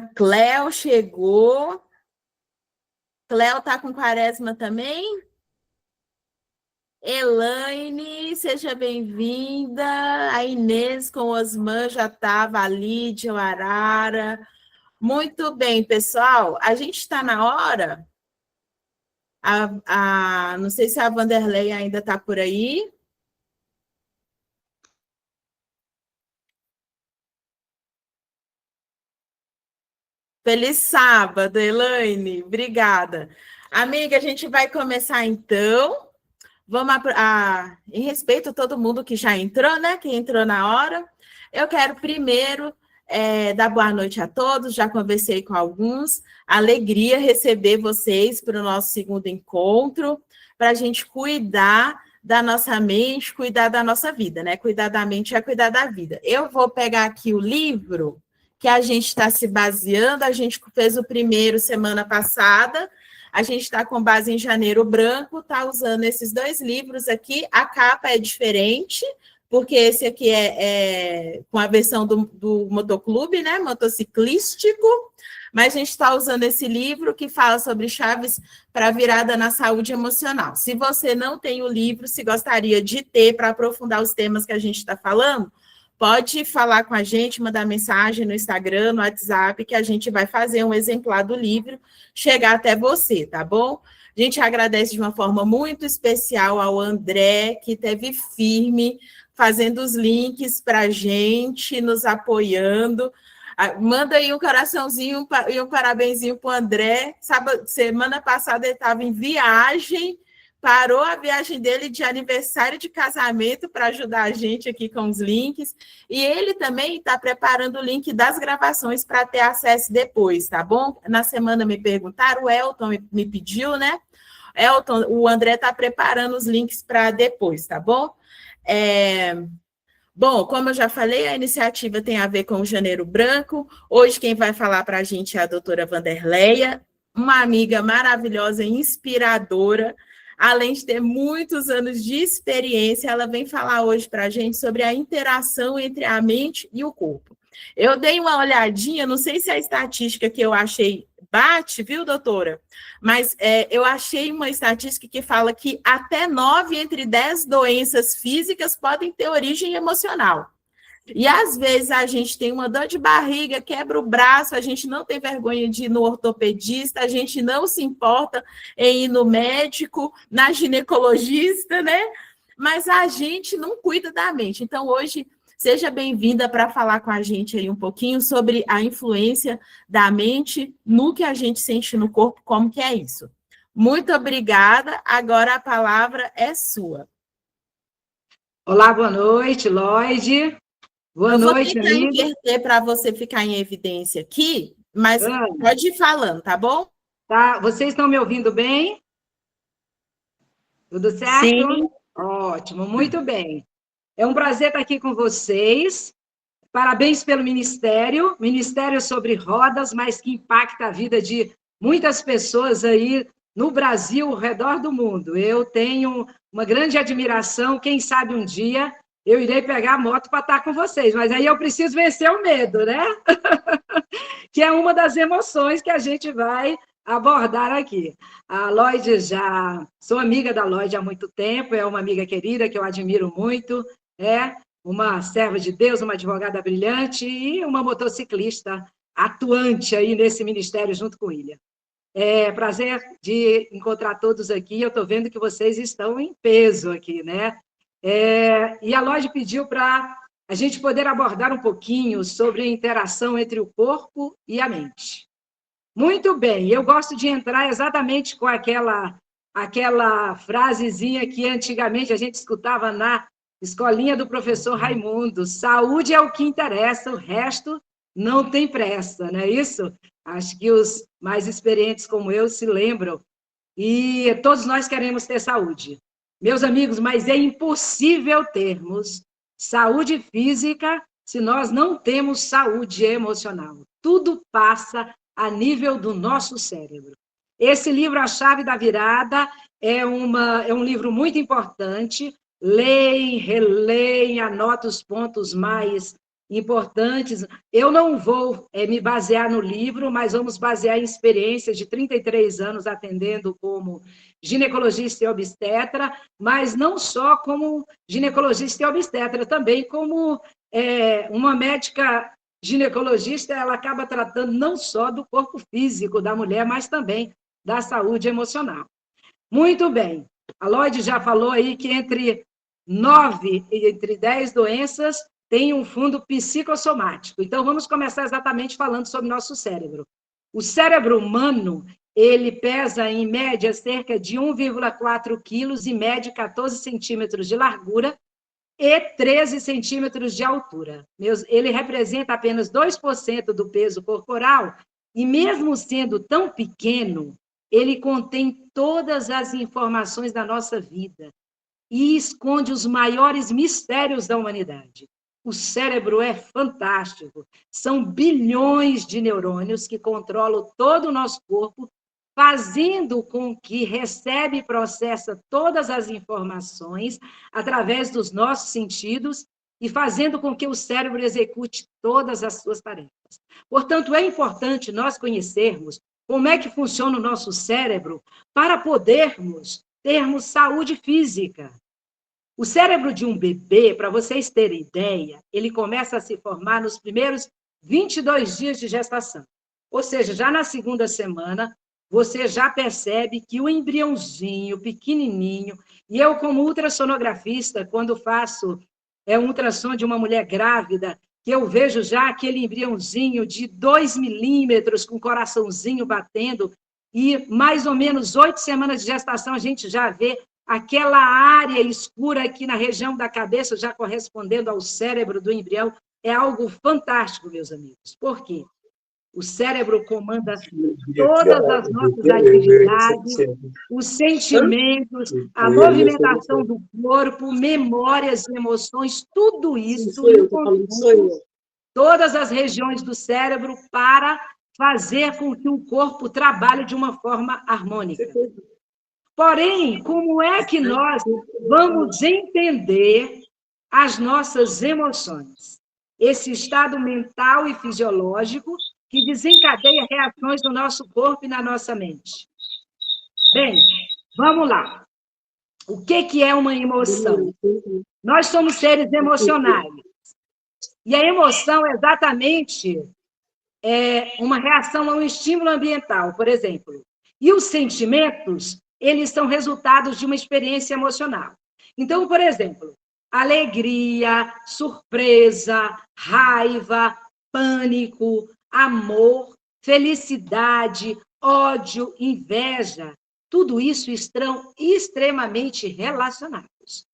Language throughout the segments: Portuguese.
Cléo chegou. Cléo tá com quaresma também? Elaine, seja bem-vinda. A Inês com Osman já estava, a Lídia, o Arara. Muito bem, pessoal. A gente está na hora. Não sei se a Vanderlei ainda está por aí. Feliz sábado, Elaine. Obrigada. Amiga, a gente vai começar então. Vamos em respeito a todo mundo que já entrou, né? Que entrou na hora. Eu quero primeiro dar boa noite a todos. Já conversei com alguns. Alegria receber vocês para o nosso segundo encontro, para a gente cuidar da nossa mente, cuidar da nossa vida, né? Cuidar da mente é cuidar da vida. Eu vou pegar aqui o livro que a gente está se baseando. A gente fez o primeiro semana passada. A gente está com base em Janeiro Branco, está usando esses dois livros aqui. A capa é diferente, porque esse aqui é com a versão do motoclube, né? Motociclístico. Mas a gente está usando esse livro que fala sobre chaves para virada na saúde emocional. Se você não tem o livro, se gostaria de ter para aprofundar os temas que a gente está falando, pode falar com a gente, mandar mensagem no Instagram, no WhatsApp, que a gente vai fazer um exemplar do livro chegar até você, tá bom? A gente agradece de uma forma muito especial ao André, que esteve firme, fazendo os links para a gente, nos apoiando. Manda aí um coraçãozinho e um parabenzinho para o André. Semana passada ele estava em viagem, parou a viagem dele de aniversário de casamento para ajudar a gente aqui com os links. E ele também está preparando o link das gravações para ter acesso depois, tá bom? Na semana me perguntaram, o Elton me pediu, né? Elton, o André está preparando os links para depois, tá bom? Bom, como eu já falei, a iniciativa tem a ver com o Janeiro Branco. Hoje quem vai falar para a gente é a doutora Vanderleia, uma amiga maravilhosa e inspiradora. Além de ter muitos anos de experiência, ela vem falar hoje para a gente sobre a interação entre a mente e o corpo. Eu dei uma olhadinha, não sei se a estatística que eu achei bate, viu, doutora? Mas eu achei uma estatística que fala que até 9 entre 10 doenças físicas podem ter origem emocional. E às vezes a gente tem uma dor de barriga, quebra o braço, a gente não tem vergonha de ir no ortopedista, a gente não se importa em ir no médico, na ginecologista, né? Mas a gente não cuida da mente. Então, hoje, seja bem-vinda para falar com a gente aí um pouquinho sobre a influência da mente no que a gente sente no corpo, como que é isso. Muito obrigada. Agora a palavra é sua. Olá, boa noite, Lloyd. Boa noite, amiga. Eu vou tentar inverter para você ficar em evidência aqui, mas pode ir falando, tá bom? Tá. Vocês estão me ouvindo bem? Tudo certo? Sim. Ótimo, muito bem. É um prazer estar aqui com vocês. Parabéns pelo Ministério. Ministério sobre rodas, mas que impacta a vida de muitas pessoas aí no Brasil, ao redor do mundo. Eu tenho uma grande admiração. Quem sabe um dia eu irei pegar a moto para estar com vocês, mas aí eu preciso vencer o medo, né? Que é uma das emoções que a gente vai abordar aqui. A Lloyd já... Sou amiga da Lloyd há muito tempo, é uma amiga querida que eu admiro muito, é uma serva de Deus, uma advogada brilhante e uma motociclista atuante aí nesse ministério junto com o William. É prazer de encontrar todos aqui. Eu estou vendo que vocês estão em peso aqui, né? E a Lloyd pediu para a gente poder abordar um pouquinho sobre a interação entre o corpo e a mente. Muito bem, eu gosto de entrar exatamente com aquela frasezinha que antigamente a gente escutava na escolinha do professor Raimundo: saúde é o que interessa, o resto não tem pressa, não é isso? Acho que os mais experientes como eu se lembram. E todos nós queremos ter saúde. Meus amigos, mas é impossível termos saúde física se nós não temos saúde emocional. Tudo passa a nível do nosso cérebro. Esse livro, A Chave da Virada, é um livro muito importante. Leem, releem, anotem os pontos mais importantes. Eu não vou me basear no livro, mas vamos basear em experiências de 33 anos atendendo como ginecologista e obstetra, mas não só como ginecologista e obstetra, também como uma médica ginecologista, ela acaba tratando não só do corpo físico da mulher, mas também da saúde emocional. Muito bem. A Lloyd já falou aí que entre 9 e entre 10 doenças tem um fundo psicossomático. Então, vamos começar exatamente falando sobre nosso cérebro. O cérebro humano, ele pesa, em média, cerca de 1,4 quilos e mede 14 centímetros de largura e 13 centímetros de altura. Ele representa apenas 2% do peso corporal e, mesmo sendo tão pequeno, ele contém todas as informações da nossa vida e esconde os maiores mistérios da humanidade. O cérebro é fantástico. São bilhões de neurônios que controlam todo o nosso corpo, fazendo com que recebe e processa todas as informações através dos nossos sentidos e fazendo com que o cérebro execute todas as suas tarefas. Portanto, é importante nós conhecermos como é que funciona o nosso cérebro para podermos termos saúde física. O cérebro de um bebê, para vocês terem ideia, ele começa a se formar nos primeiros 22 dias de gestação. Ou seja, já na segunda semana, você já percebe que o embriãozinho pequenininho, e eu como ultrassonografista, quando faço um ultrassom de uma mulher grávida, que eu vejo já aquele embriãozinho de 2 milímetros, com o coraçãozinho batendo, e mais ou menos 8 semanas de gestação, a gente já vê aquela área escura aqui na região da cabeça, já correspondendo ao cérebro do embrião. É algo fantástico, meus amigos. Por quê? O cérebro comanda todas as nossas atividades, os sentimentos, a movimentação do corpo, memórias e emoções, tudo isso, todas as regiões do cérebro para fazer com que o corpo trabalhe de uma forma harmônica. Porém, como é que nós vamos entender as nossas emoções? Esse estado mental e fisiológico que desencadeia reações no nosso corpo e na nossa mente. Bem, vamos lá. O que é uma emoção? Nós somos seres emocionais. E a emoção é exatamente uma reação a um estímulo ambiental, por exemplo. E os sentimentos, eles são resultados de uma experiência emocional. Então, por exemplo, alegria, surpresa, raiva, pânico, amor, felicidade, ódio, inveja, tudo isso estão extremamente relacionados.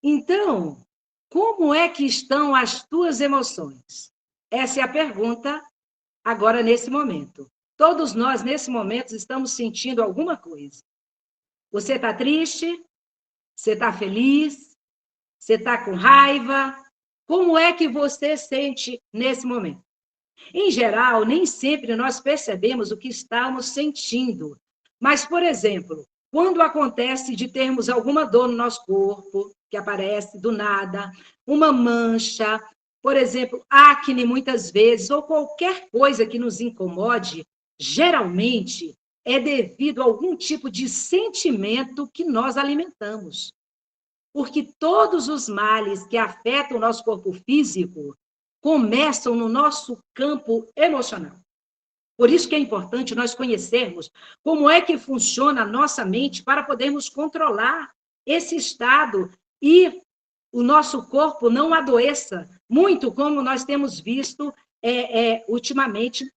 Então, como é que estão as tuas emoções? Essa é a pergunta agora, nesse momento. Todos nós, nesse momento, estamos sentindo alguma coisa. Você está triste? Você está feliz? Você está com raiva? Como é que você sente nesse momento? Em geral, nem sempre nós percebemos o que estamos sentindo. Mas, por exemplo, quando acontece de termos alguma dor no nosso corpo, que aparece do nada, uma mancha, por exemplo, acne muitas vezes, ou qualquer coisa que nos incomode, geralmente é devido a algum tipo de sentimento que nós alimentamos. Porque todos os males que afetam o nosso corpo físico começam no nosso campo emocional. Por isso que é importante nós conhecermos como é que funciona a nossa mente para podermos controlar esse estado e o nosso corpo não adoeça, muito como nós temos visto ultimamente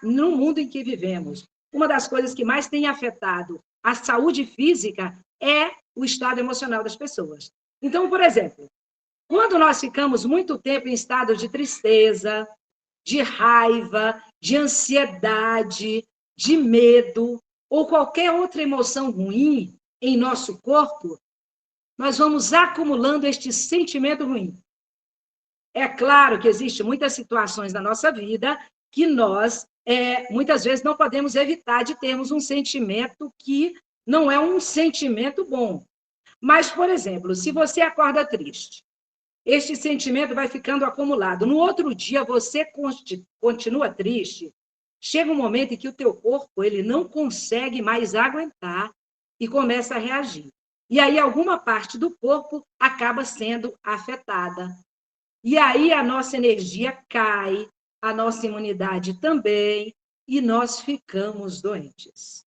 no mundo em que vivemos. Uma das coisas que mais tem afetado a saúde física é o estado emocional das pessoas. Então, por exemplo, quando nós ficamos muito tempo em estado de tristeza, de raiva, de ansiedade, de medo, ou qualquer outra emoção ruim em nosso corpo, nós vamos acumulando este sentimento ruim. É claro que existem muitas situações na nossa vida que nós, muitas vezes, não podemos evitar de termos um sentimento que não é um sentimento bom. Mas, por exemplo, se você acorda triste, este sentimento vai ficando acumulado. No outro dia, você continua triste. Chega um momento em que o teu corpo ele não consegue mais aguentar e começa a reagir. E aí, alguma parte do corpo acaba sendo afetada. E aí, a nossa energia cai, a nossa imunidade também, e nós ficamos doentes.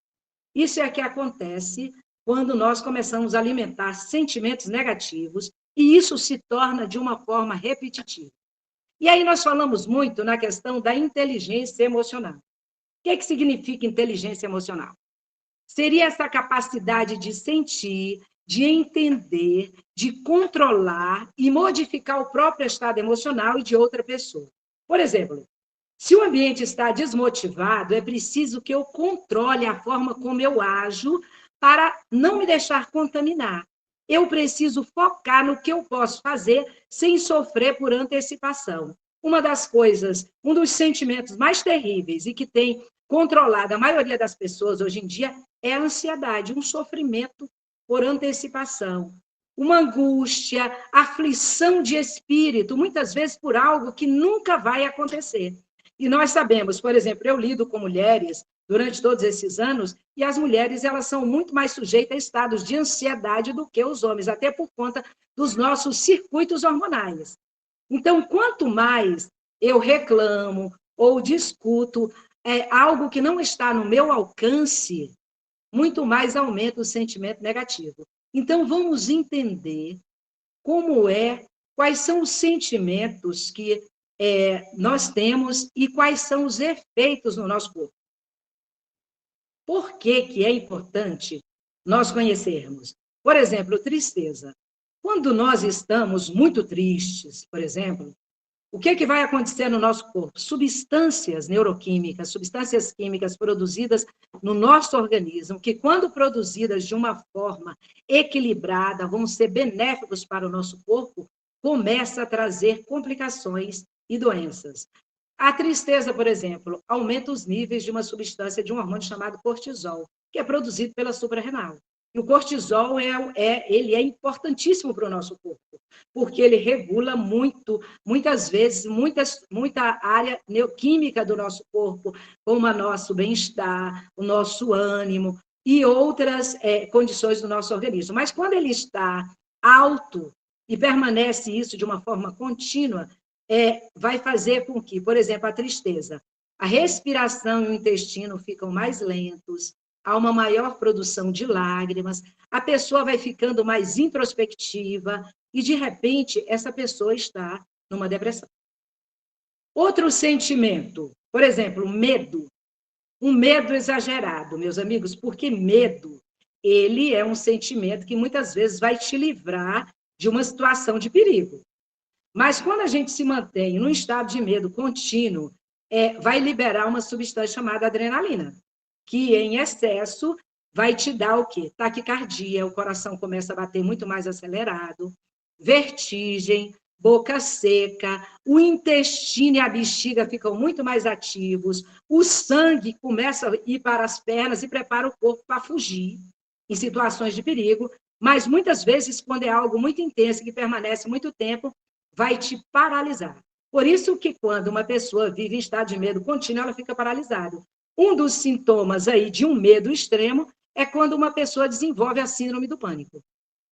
Isso é que acontece quando nós começamos a alimentar sentimentos negativos e isso se torna de uma forma repetitiva. E aí nós falamos muito na questão da inteligência emocional. O que significa inteligência emocional? Seria essa capacidade de sentir, de entender, de controlar e modificar o próprio estado emocional e de outra pessoa. Por exemplo, se o ambiente está desmotivado, é preciso que eu controle a forma como eu ajo para não me deixar contaminar. Eu preciso focar no que eu posso fazer sem sofrer por antecipação. Uma das coisas, um dos sentimentos mais terríveis e que tem controlado a maioria das pessoas hoje em dia é a ansiedade, um sofrimento por antecipação, uma angústia, aflição de espírito, muitas vezes por algo que nunca vai acontecer. E nós sabemos, por exemplo, eu lido com mulheres durante todos esses anos, e as mulheres elas são muito mais sujeitas a estados de ansiedade do que os homens, até por conta dos nossos circuitos hormonais. Então, quanto mais eu reclamo ou discuto algo que não está no meu alcance, muito mais aumenta o sentimento negativo. Então, vamos entender quais são os sentimentos que nós temos e quais são os efeitos no nosso corpo. Por que é importante nós conhecermos? Por exemplo, tristeza. Quando nós estamos muito tristes, por exemplo, o que vai acontecer no nosso corpo? Substâncias neuroquímicas, substâncias químicas produzidas no nosso organismo, que quando produzidas de uma forma equilibrada, vão ser benéficos para o nosso corpo, começa a trazer complicações e doenças. A tristeza, por exemplo, aumenta os níveis de uma substância, de um hormônio chamado cortisol, que é produzido pela suprarrenal. E o cortisol ele é importantíssimo para o nosso corpo, porque ele regula muitas vezes, muita área neoquímica do nosso corpo, como o nosso bem-estar, o nosso ânimo e outras condições do nosso organismo. Mas quando ele está alto e permanece isso de uma forma contínua, vai fazer com que, por exemplo, a tristeza, a respiração e o intestino ficam mais lentos, há uma maior produção de lágrimas, a pessoa vai ficando mais introspectiva e, de repente, essa pessoa está numa depressão. Outro sentimento, por exemplo, medo. Um medo exagerado, meus amigos, porque medo, ele é um sentimento que muitas vezes vai te livrar de uma situação de perigo. Mas quando a gente se mantém num estado de medo contínuo, vai liberar uma substância chamada adrenalina, que em excesso vai te dar o quê? Taquicardia, o coração começa a bater muito mais acelerado, vertigem, boca seca, o intestino e a bexiga ficam muito mais ativos, o sangue começa a ir para as pernas e prepara o corpo para fugir em situações de perigo, mas muitas vezes, quando é algo muito intenso, que permanece muito tempo, vai te paralisar. Por isso que quando uma pessoa vive em estado de medo contínuo, ela fica paralisada. Um dos sintomas aí de um medo extremo é quando uma pessoa desenvolve a síndrome do pânico.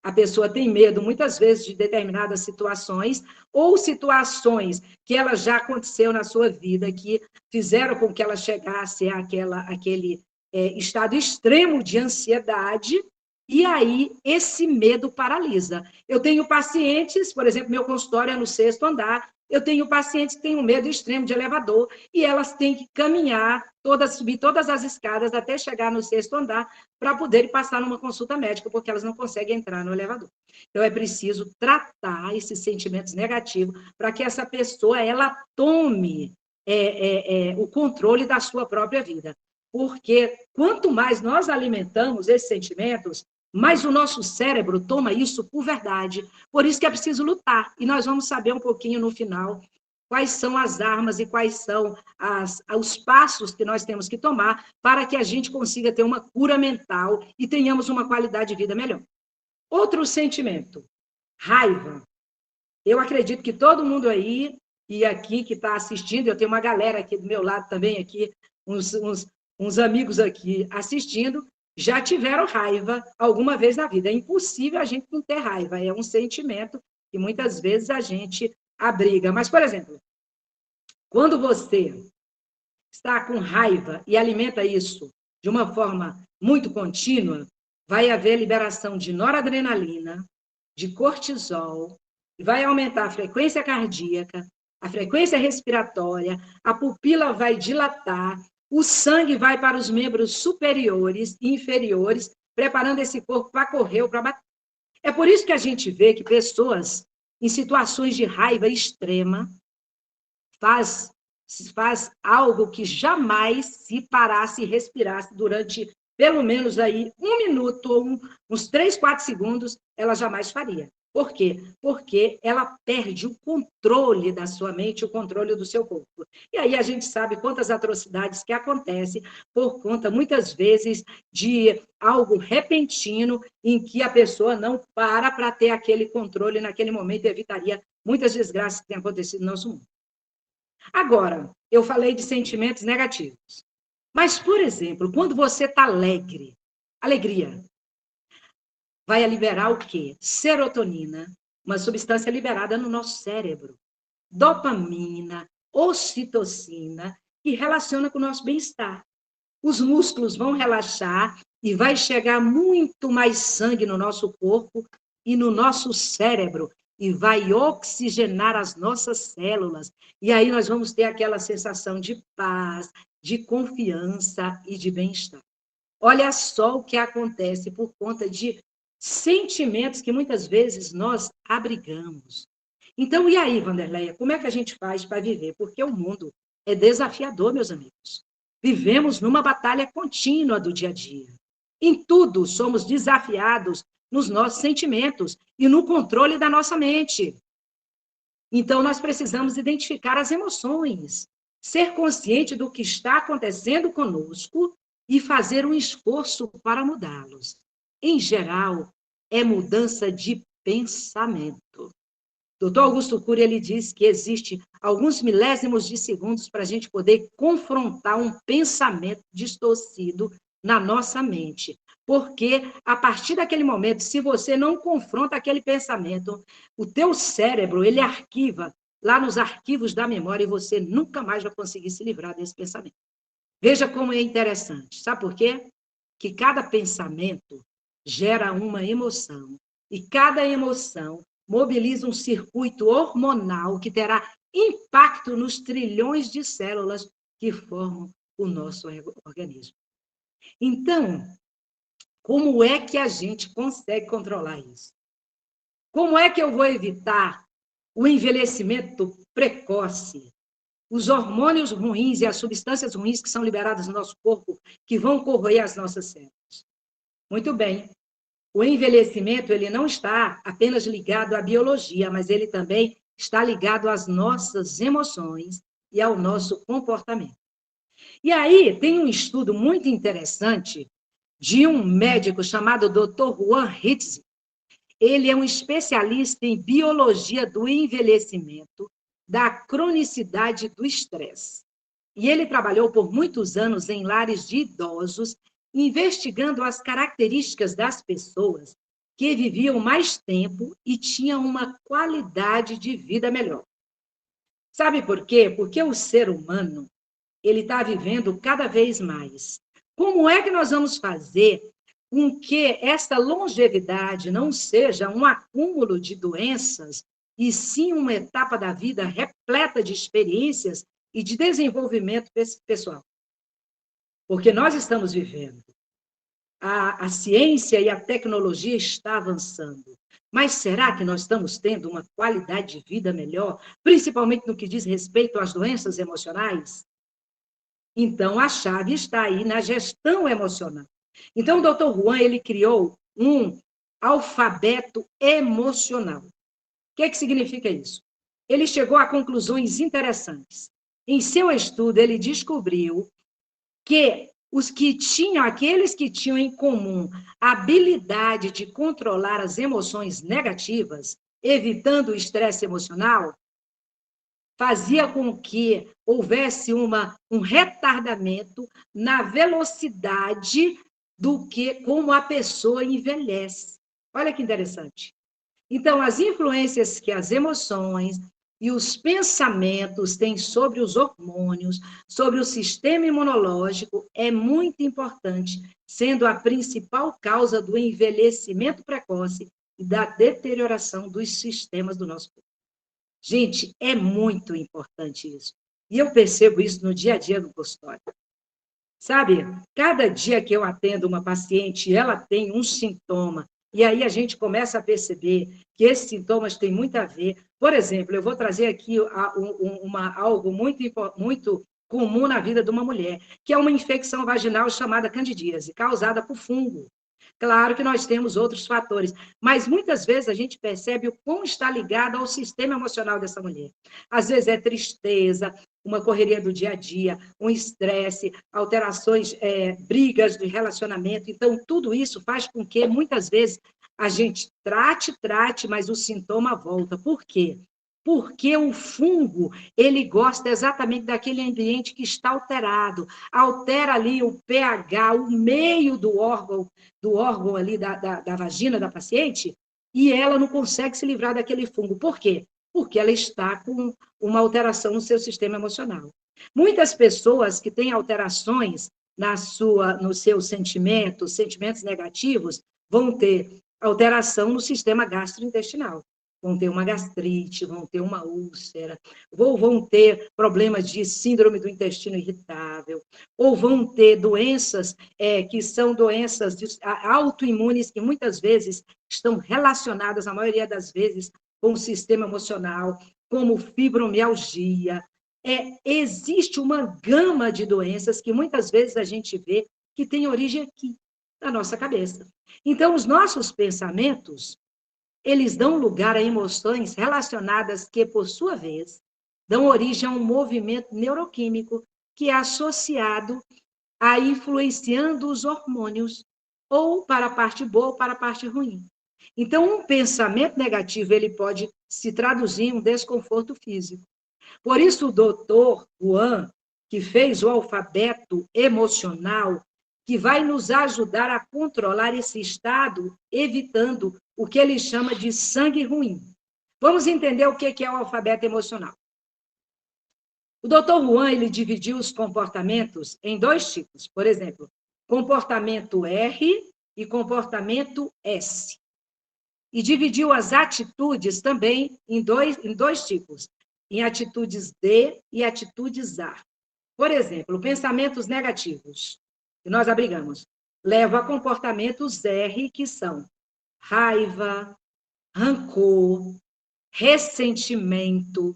A pessoa tem medo, muitas vezes, de determinadas situações, ou situações que ela já aconteceu na sua vida, que fizeram com que ela chegasse àquele estado extremo de ansiedade, e aí esse medo paralisa. Eu tenho pacientes, por exemplo, meu consultório é no 6º andar, eu tenho pacientes que têm um medo extremo de elevador, e elas têm que caminhar, subir todas as escadas até chegar no 6º andar, para poderem passar numa consulta médica, porque elas não conseguem entrar no elevador. Então, é preciso tratar esses sentimentos negativos, para que essa pessoa ela tome o controle da sua própria vida. Porque quanto mais nós alimentamos esses sentimentos, mas o nosso cérebro toma isso por verdade. Por isso que é preciso lutar. E nós vamos saber um pouquinho no final quais são as armas e quais são os passos que nós temos que tomar para que a gente consiga ter uma cura mental e tenhamos uma qualidade de vida melhor. Outro sentimento, raiva. Eu acredito que todo mundo aí, e aqui que está assistindo, eu tenho uma galera aqui do meu lado também, aqui, uns amigos aqui assistindo, já tiveram raiva alguma vez na vida. É impossível a gente não ter raiva, é um sentimento que muitas vezes a gente abriga. Mas, por exemplo, quando você está com raiva e alimenta isso de uma forma muito contínua, vai haver liberação de noradrenalina, de cortisol, vai aumentar a frequência cardíaca, a frequência respiratória, a pupila vai dilatar, o sangue vai para os membros superiores e inferiores, preparando esse corpo para correr ou para bater. É por isso que a gente vê que pessoas em situações de raiva extrema faz algo que jamais, se parasse e respirasse durante pelo menos aí 1 minuto ou uns 3, 4 segundos, ela jamais faria. Por quê? Porque ela perde o controle da sua mente, o controle do seu corpo. E aí a gente sabe quantas atrocidades que acontecem por conta, muitas vezes, de algo repentino em que a pessoa não para ter aquele controle naquele momento e evitaria muitas desgraças que têm acontecido no nosso mundo. Agora, eu falei de sentimentos negativos. Mas, por exemplo, quando você está alegre, alegria, vai liberar o quê? Serotonina, uma substância liberada no nosso cérebro. Dopamina, ocitocina, que relaciona com o nosso bem-estar. Os músculos vão relaxar e vai chegar muito mais sangue no nosso corpo e no nosso cérebro, e vai oxigenar as nossas células. E aí nós vamos ter aquela sensação de paz, de confiança e de bem-estar. Olha só o que acontece por conta de sentimentos que muitas vezes nós abrigamos. Então, e aí, Wanderleia, como é que a gente faz para viver? Porque o mundo é desafiador, meus amigos. Vivemos numa batalha contínua do dia a dia. Em tudo somos desafiados nos nossos sentimentos e no controle da nossa mente. Então, nós precisamos identificar as emoções, ser consciente do que está acontecendo conosco e fazer um esforço para mudá-los. Em geral, é mudança de pensamento. Dr. Augusto Cury, ele diz que existe alguns milésimos de segundos para a gente poder confrontar um pensamento distorcido na nossa mente. Porque, a partir daquele momento, se você não confronta aquele pensamento, o teu cérebro, ele arquiva lá nos arquivos da memória e você nunca mais vai conseguir se livrar desse pensamento. Veja como é interessante. Sabe por quê? Que cada pensamento gera uma emoção. E cada emoção mobiliza um circuito hormonal que terá impacto nos trilhões de células que formam o nosso organismo. Então, como é que a gente consegue controlar isso? Como é que eu vou evitar o envelhecimento precoce, os hormônios ruins e as substâncias ruins que são liberadas no nosso corpo, que vão corroer as nossas células? Muito bem. O envelhecimento, ele não está apenas ligado à biologia, mas ele também está ligado às nossas emoções e ao nosso comportamento. E aí, tem um estudo muito interessante de um médico chamado Dr. Juan Ritz. Ele é um especialista em biologia do envelhecimento, da cronicidade do estresse. E ele trabalhou por muitos anos em lares de idosos, investigando as características das pessoas que viviam mais tempo e tinham uma qualidade de vida melhor. Sabe por quê? Porque o ser humano, ele está vivendo cada vez mais. Como é que nós vamos fazer com que essa longevidade não seja um acúmulo de doenças, e sim uma etapa da vida repleta de experiências e de desenvolvimento pessoal? Porque nós estamos vivendo. A ciência e a tecnologia está avançando. Mas será que nós estamos tendo uma qualidade de vida melhor, principalmente no que diz respeito às doenças emocionais? Então, a chave está aí na gestão emocional. Então, o Dr. Juan, ele criou um alfabeto emocional. O que significa isso? Ele chegou a conclusões interessantes. Em seu estudo, ele descobriu que aqueles que tinham em comum a habilidade de controlar as emoções negativas, evitando o estresse emocional, fazia com que houvesse um retardamento na velocidade do que como a pessoa envelhece. Olha que interessante. Então, as influências que as emoções e os pensamentos têm sobre os hormônios, sobre o sistema imunológico, é muito importante, sendo a principal causa do envelhecimento precoce e da deterioração dos sistemas do nosso corpo. Gente, é muito importante isso. E eu percebo isso no dia a dia do consultório. Sabe, cada dia que eu atendo uma paciente, ela tem um sintoma, e aí a gente começa a perceber que esses sintomas têm muito a ver. Por exemplo, eu vou trazer aqui algo muito comum na vida de uma mulher, que é uma infecção vaginal chamada candidíase, causada por fungo. Claro que nós temos outros fatores, mas muitas vezes a gente percebe o quão está ligado ao sistema emocional dessa mulher. Às vezes é tristeza, uma correria do dia a dia, um estresse, alterações, brigas de relacionamento. Então, tudo isso faz com que, muitas vezes, a gente trate, mas o sintoma volta. Por quê? Porque o fungo, ele gosta exatamente daquele ambiente que está alterado, altera ali o pH, o meio do órgão ali da vagina da paciente, e ela não consegue se livrar daquele fungo. Por quê? Porque ela está com uma alteração no seu sistema emocional. Muitas pessoas que têm alterações nos seus sentimentos negativos, vão ter alteração no sistema gastrointestinal. Vão ter uma gastrite, vão ter uma úlcera, ou vão ter problemas de síndrome do intestino irritável, ou vão ter doenças que são doenças autoimunes, que muitas vezes estão relacionadas, a maioria das vezes, com o sistema emocional, como fibromialgia. Existe uma gama de doenças que muitas vezes a gente vê que tem origem aqui, na nossa cabeça. Então, os nossos pensamentos, eles dão lugar a emoções relacionadas que, por sua vez, dão origem a um movimento neuroquímico que é associado a influenciando os hormônios, ou para a parte boa ou para a parte ruim. Então, um pensamento negativo, ele pode se traduzir em um desconforto físico. Por isso, o doutor Juan, que fez o alfabeto emocional, que vai nos ajudar a controlar esse estado, evitando o que ele chama de sangue ruim. Vamos entender o que é o alfabeto emocional. O doutor Juan, ele dividiu os comportamentos em 2 tipos. Por exemplo, comportamento R e comportamento S. E dividiu as atitudes também em dois tipos, em atitudes D e atitudes A. Por exemplo, pensamentos negativos, que nós abrigamos, levam a comportamentos R, que são raiva, rancor, ressentimento,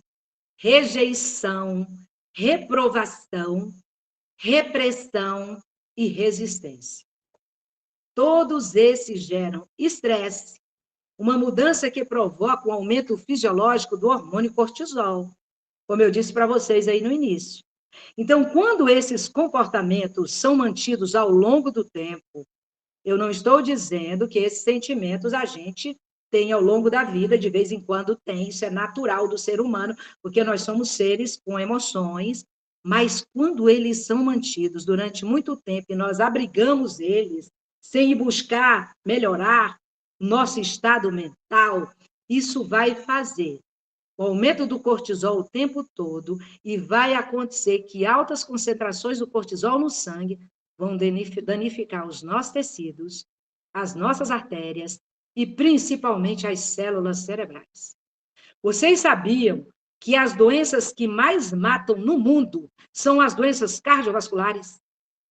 rejeição, reprovação, repressão e resistência. Todos esses geram estresse, uma mudança que provoca um aumento fisiológico do hormônio cortisol, como eu disse para vocês aí no início. Então, quando esses comportamentos são mantidos ao longo do tempo, eu não estou dizendo que esses sentimentos a gente tem ao longo da vida, de vez em quando tem, isso é natural do ser humano, porque nós somos seres com emoções, mas quando eles são mantidos durante muito tempo e nós abrigamos eles, sem ir buscar melhorar nosso estado mental, isso vai fazer o aumento do cortisol o tempo todo e vai acontecer que altas concentrações do cortisol no sangue vão danificar os nossos tecidos, as nossas artérias e principalmente as células cerebrais. Vocês sabiam que as doenças que mais matam no mundo são as doenças cardiovasculares?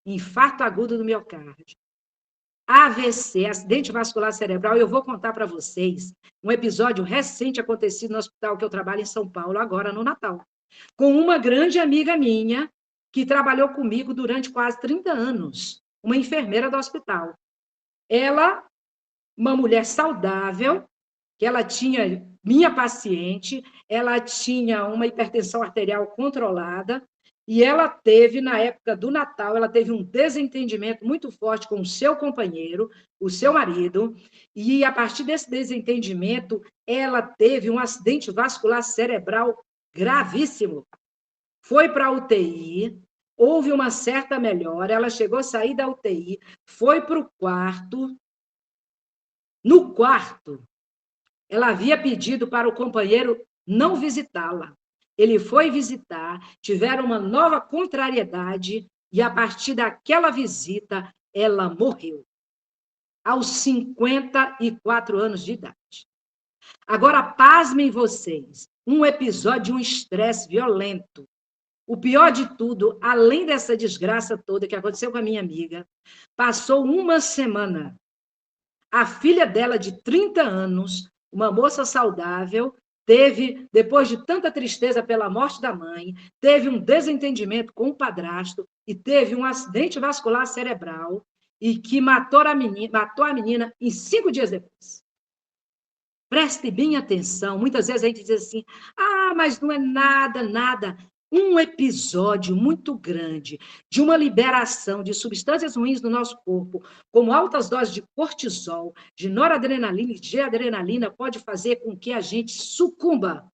Infarto agudo do miocárdio, AVC, acidente vascular cerebral. Eu vou contar para vocês um episódio recente acontecido no hospital que eu trabalho em São Paulo, agora no Natal, com uma grande amiga minha que trabalhou comigo durante quase 30 anos, uma enfermeira do hospital. Ela, uma mulher saudável, que ela tinha, minha paciente, ela tinha uma hipertensão arterial controlada, E ela teve, na época do Natal, ela teve um desentendimento muito forte com o seu companheiro, o seu marido, e a partir desse desentendimento, ela teve um acidente vascular cerebral gravíssimo. Foi para a UTI, houve uma certa melhora, ela chegou a sair da UTI, foi para o quarto. No quarto, ela havia pedido para o companheiro não visitá-la. Ele foi visitar, tiveram uma nova contrariedade, e a partir daquela visita, ela morreu, aos 54 anos de idade. Agora, pasmem vocês, um episódio de um estresse violento. O pior de tudo, além dessa desgraça toda que aconteceu com a minha amiga, passou uma semana. A filha dela, de 30 anos, uma moça saudável, teve, depois de tanta tristeza pela morte da mãe, teve um desentendimento com o padrasto e teve um acidente vascular cerebral e que matou a menina em 5 dias depois. Preste bem atenção. Muitas vezes a gente diz assim, mas não é nada, nada. Um episódio muito grande de uma liberação de substâncias ruins no nosso corpo, como altas doses de cortisol, de noradrenalina e de adrenalina, pode fazer com que a gente sucumba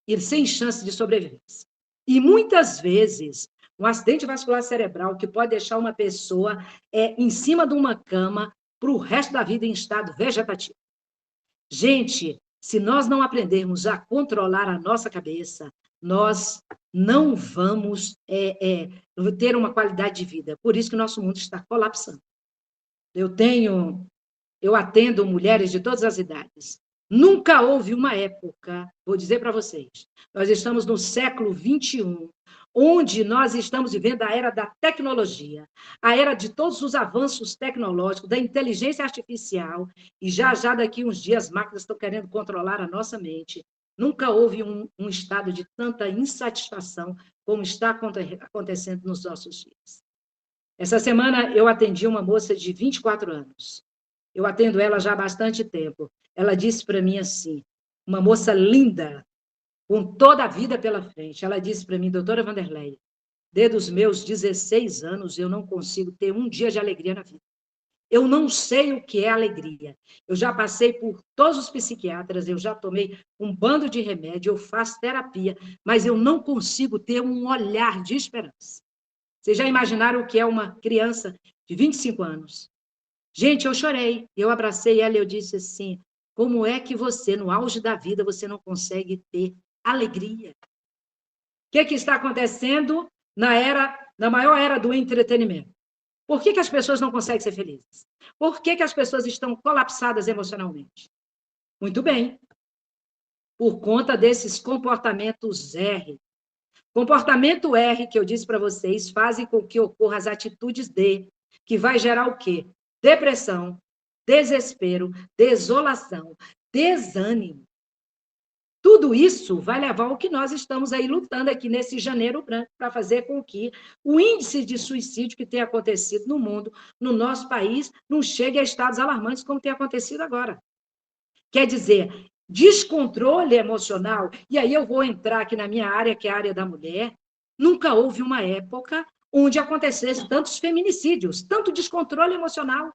e sem chance de sobrevivência. E muitas vezes, um acidente vascular cerebral que pode deixar uma pessoa em cima de uma cama para o resto da vida em estado vegetativo. Gente, se nós não aprendermos a controlar a nossa cabeça, nós não vamos ter uma qualidade de vida. Por isso que o nosso mundo está colapsando. Eu atendo mulheres de todas as idades. Nunca houve uma época, vou dizer para vocês, nós estamos no século XXI, onde nós estamos vivendo a era da tecnologia, a era de todos os avanços tecnológicos, da inteligência artificial, e já daqui uns dias as máquinas estão querendo controlar a nossa mente. Nunca houve um estado de tanta insatisfação como está acontecendo nos nossos dias. Essa semana eu atendi uma moça de 24 anos. Eu atendo ela já há bastante tempo. Ela disse para mim assim, uma moça linda, com toda a vida pela frente. Ela disse para mim, doutora Vanderleia, desde os meus 16 anos eu não consigo ter um dia de alegria na vida. Eu não sei o que é alegria. Eu já passei por todos os psiquiatras, eu já tomei um bando de remédio, eu faço terapia, mas eu não consigo ter um olhar de esperança. Vocês já imaginaram o que é uma criança de 25 anos? Gente, eu chorei, eu abracei ela e eu disse assim, como é que você, no auge da vida, você não consegue ter alegria? O que está acontecendo na maior era do entretenimento? Por que as pessoas não conseguem ser felizes? Por que as pessoas estão colapsadas emocionalmente? Muito bem, por conta desses comportamentos R. Comportamento R, que eu disse para vocês, fazem com que ocorram as atitudes D, que vai gerar o quê? Depressão, desespero, desolação, desânimo. Tudo isso vai levar ao que nós estamos aí lutando aqui nesse janeiro branco para fazer com que o índice de suicídio que tem acontecido no mundo, no nosso país, não chegue a estados alarmantes como tem acontecido agora. Quer dizer, descontrole emocional, e aí eu vou entrar aqui na minha área, que é a área da mulher, nunca houve uma época onde acontecesse tantos feminicídios, tanto descontrole emocional.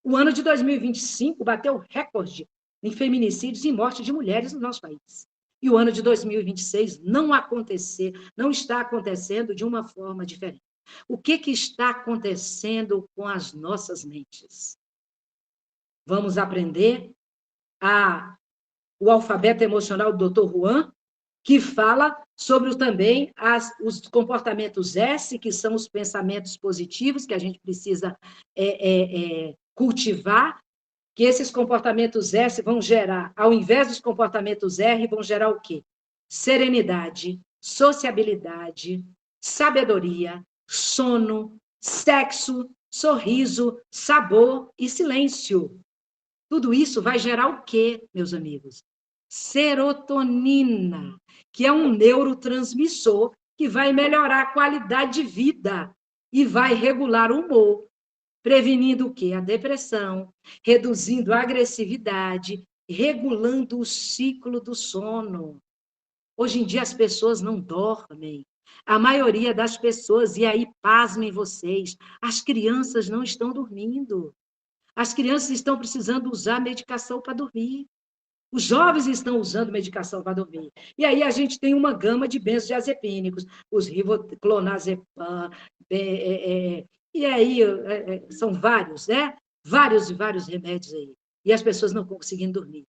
O ano de 2025 bateu recorde em feminicídios e morte de mulheres no nosso país. E o ano de 2026 não está acontecendo de uma forma diferente. O que está acontecendo com as nossas mentes? Vamos aprender o alfabeto emocional do Dr. Juan, que fala sobre também os comportamentos S, que são os pensamentos positivos que a gente precisa cultivar, que esses comportamentos S vão gerar, ao invés dos comportamentos R, vão gerar o quê? Serenidade, sociabilidade, sabedoria, sono, sexo, sorriso, sabor e silêncio. Tudo isso vai gerar o quê, meus amigos? Serotonina, que é um neurotransmissor que vai melhorar a qualidade de vida e vai regular o humor, prevenindo o quê? A depressão, reduzindo a agressividade, regulando o ciclo do sono. Hoje em dia as pessoas não dormem, A maioria das pessoas, e aí, pasmem vocês, as crianças não estão dormindo. As crianças estão precisando usar medicação para dormir. Os jovens estão usando medicação para dormir. E aí a gente tem uma gama de benzodiazepínicos, os clonazepam, e aí são vários, né? Vários e vários remédios aí. E as pessoas não conseguindo dormir.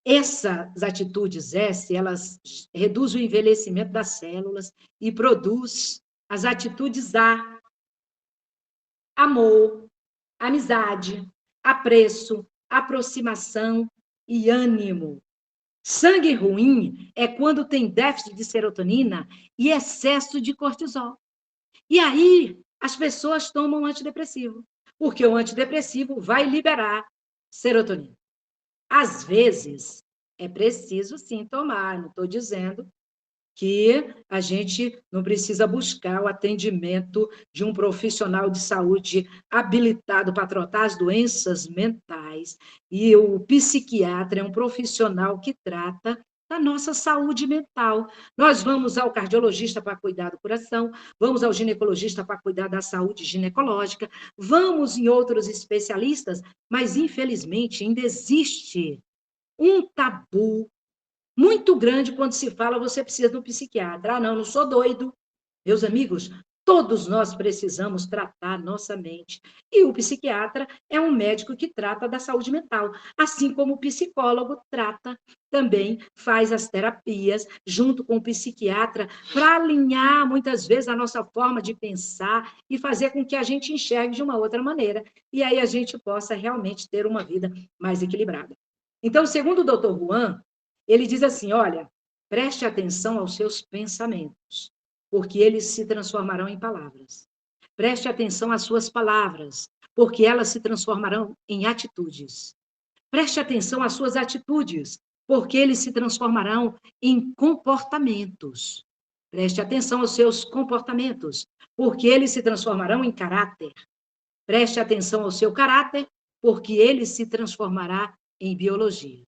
Essas atitudes S, elas reduzem o envelhecimento das células e produz as atitudes A, amor, amizade, apreço, aproximação e ânimo. Sangue ruim é quando tem déficit de serotonina e excesso de cortisol. E aí as pessoas tomam antidepressivo, porque o antidepressivo vai liberar serotonina. Às vezes, é preciso sim tomar, não estou dizendo que a gente não precisa buscar o atendimento de um profissional de saúde habilitado para tratar as doenças mentais, e o psiquiatra é um profissional que trata da nossa saúde mental. Nós vamos ao cardiologista para cuidar do coração, vamos ao ginecologista para cuidar da saúde ginecológica, vamos em outros especialistas, mas, infelizmente, ainda existe um tabu muito grande quando se fala você precisa de um psiquiatra. Ah, não sou doido. Meus amigos, todos nós precisamos tratar nossa mente. E o psiquiatra é um médico que trata da saúde mental, assim como o psicólogo trata, também faz as terapias junto com o psiquiatra para alinhar, muitas vezes, a nossa forma de pensar e fazer com que a gente enxergue de uma outra maneira. E aí a gente possa realmente ter uma vida mais equilibrada. Então, segundo o Dr. Juan, ele diz assim, olha, preste atenção aos seus pensamentos, porque eles se transformarão em palavras. Preste atenção às suas palavras, porque elas se transformarão em atitudes. Preste atenção às suas atitudes, porque eles se transformarão em comportamentos. Preste atenção aos seus comportamentos, porque eles se transformarão em caráter. Preste atenção ao seu caráter, porque ele se transformará em biologia.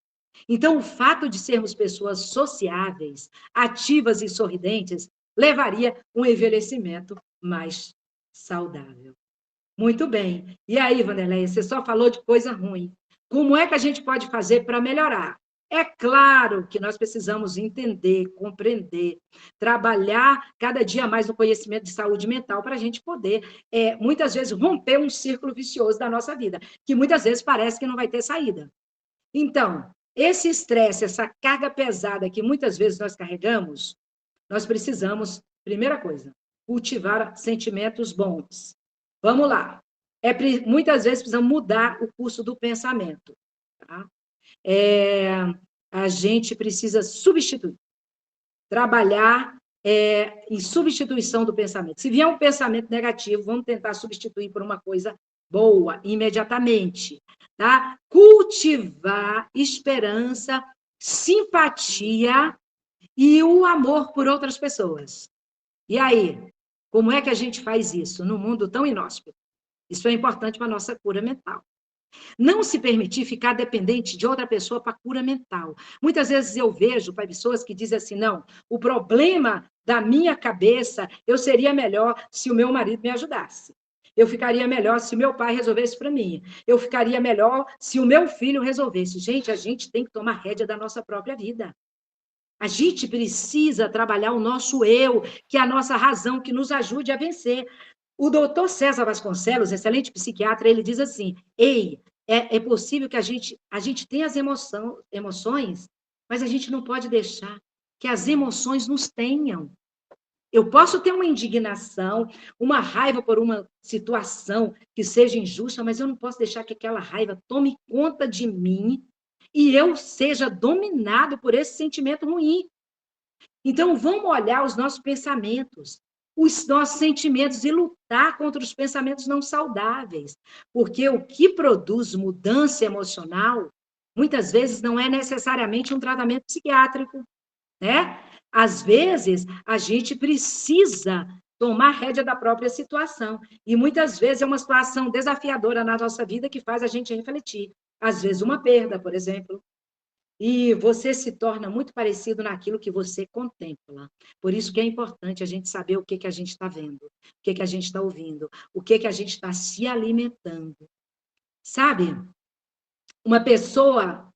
Então, o fato de sermos pessoas sociáveis, ativas e sorridentes, levaria um envelhecimento mais saudável. Muito bem. E aí, Vanderleia, você só falou de coisa ruim. Como é que a gente pode fazer para melhorar? É claro que nós precisamos entender, compreender, trabalhar cada dia mais no conhecimento de saúde mental para a gente poder, muitas vezes, romper um círculo vicioso da nossa vida, que muitas vezes parece que não vai ter saída. Então, esse estresse, essa carga pesada que muitas vezes nós carregamos, nós precisamos, primeira coisa, cultivar sentimentos bons. Vamos lá. Muitas vezes precisamos mudar o curso do pensamento. Tá? A gente precisa substituir, trabalhar em substituição do pensamento. Se vier um pensamento negativo, vamos tentar substituir por uma coisa boa, imediatamente. Tá? Cultivar esperança, simpatia e o amor por outras pessoas. E aí, como é que a gente faz isso num mundo tão inóspito? Isso é importante para a nossa cura mental. Não se permitir ficar dependente de outra pessoa para cura mental. Muitas vezes eu vejo pessoas que dizem assim, não, o problema da minha cabeça, eu seria melhor se o meu marido me ajudasse. Eu ficaria melhor se o meu pai resolvesse para mim. Eu ficaria melhor se o meu filho resolvesse. Gente, a gente tem que tomar rédea da nossa própria vida. A gente precisa trabalhar o nosso eu, que é a nossa razão, que nos ajude a vencer. O doutor César Vasconcelos, excelente psiquiatra, ele diz assim, é possível que a gente tenha as emoções, mas a gente não pode deixar que as emoções nos tenham. Eu posso ter uma indignação, uma raiva por uma situação que seja injusta, mas eu não posso deixar que aquela raiva tome conta de mim e eu seja dominado por esse sentimento ruim. Então, vamos olhar os nossos pensamentos, os nossos sentimentos e lutar contra os pensamentos não saudáveis, porque o que produz mudança emocional, muitas vezes não é necessariamente um tratamento psiquiátrico, né? Às vezes, a gente precisa tomar rédea da própria situação, e muitas vezes é uma situação desafiadora na nossa vida que faz a gente refletir. Às vezes, uma perda, por exemplo. e você se torna muito parecido naquilo que você contempla. Por isso que é importante a gente saber o que que a gente está vendo, o que que a gente está ouvindo, o que que a gente está se alimentando. Sabe? Uma pessoa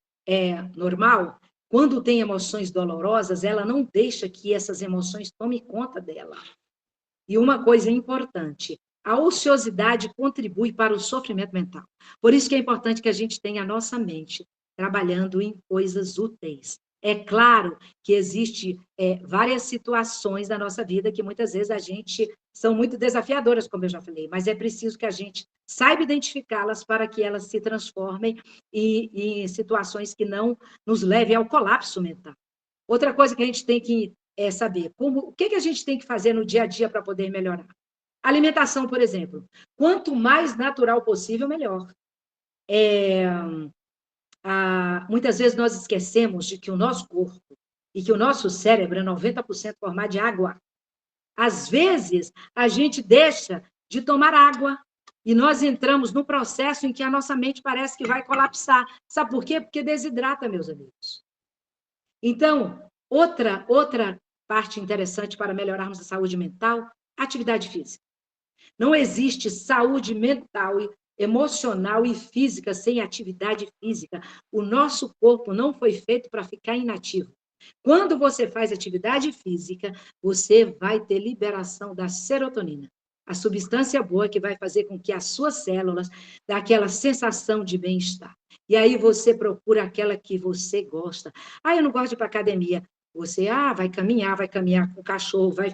normal, quando tem emoções dolorosas, ela não deixa que essas emoções tomem conta dela. E uma coisa importante, a ociosidade contribui para o sofrimento mental. Por isso que é importante que a gente tenha a nossa mente trabalhando em coisas úteis. É claro que existe várias situações da nossa vida que muitas vezes a gente são muito desafiadoras, como eu já falei, mas é preciso que a gente saiba identificá-las para que elas se transformem em situações que não nos levem ao colapso mental. Outra coisa que a gente tem que saber, o que que a gente tem que fazer no dia a dia para poder melhorar? Alimentação, por exemplo. Quanto mais natural possível, melhor. Muitas vezes nós esquecemos de que o nosso corpo e que o nosso cérebro é 90% formado de água. Às vezes, a gente deixa de tomar água e nós entramos no processo em que a nossa mente parece que vai colapsar. Sabe por quê? Porque desidrata, meus amigos. Então, outra parte interessante para melhorarmos a saúde mental, atividade física. Não existe saúde mental, emocional e física sem atividade física. O nosso corpo não foi feito para ficar inativo. Quando você faz atividade física, você vai ter liberação da serotonina, a substância boa que vai fazer com que as suas células dê aquela sensação de bem-estar. E aí você procura aquela que você gosta. Eu não gosto de ir para academia. Você vai caminhar com o cachorro, vai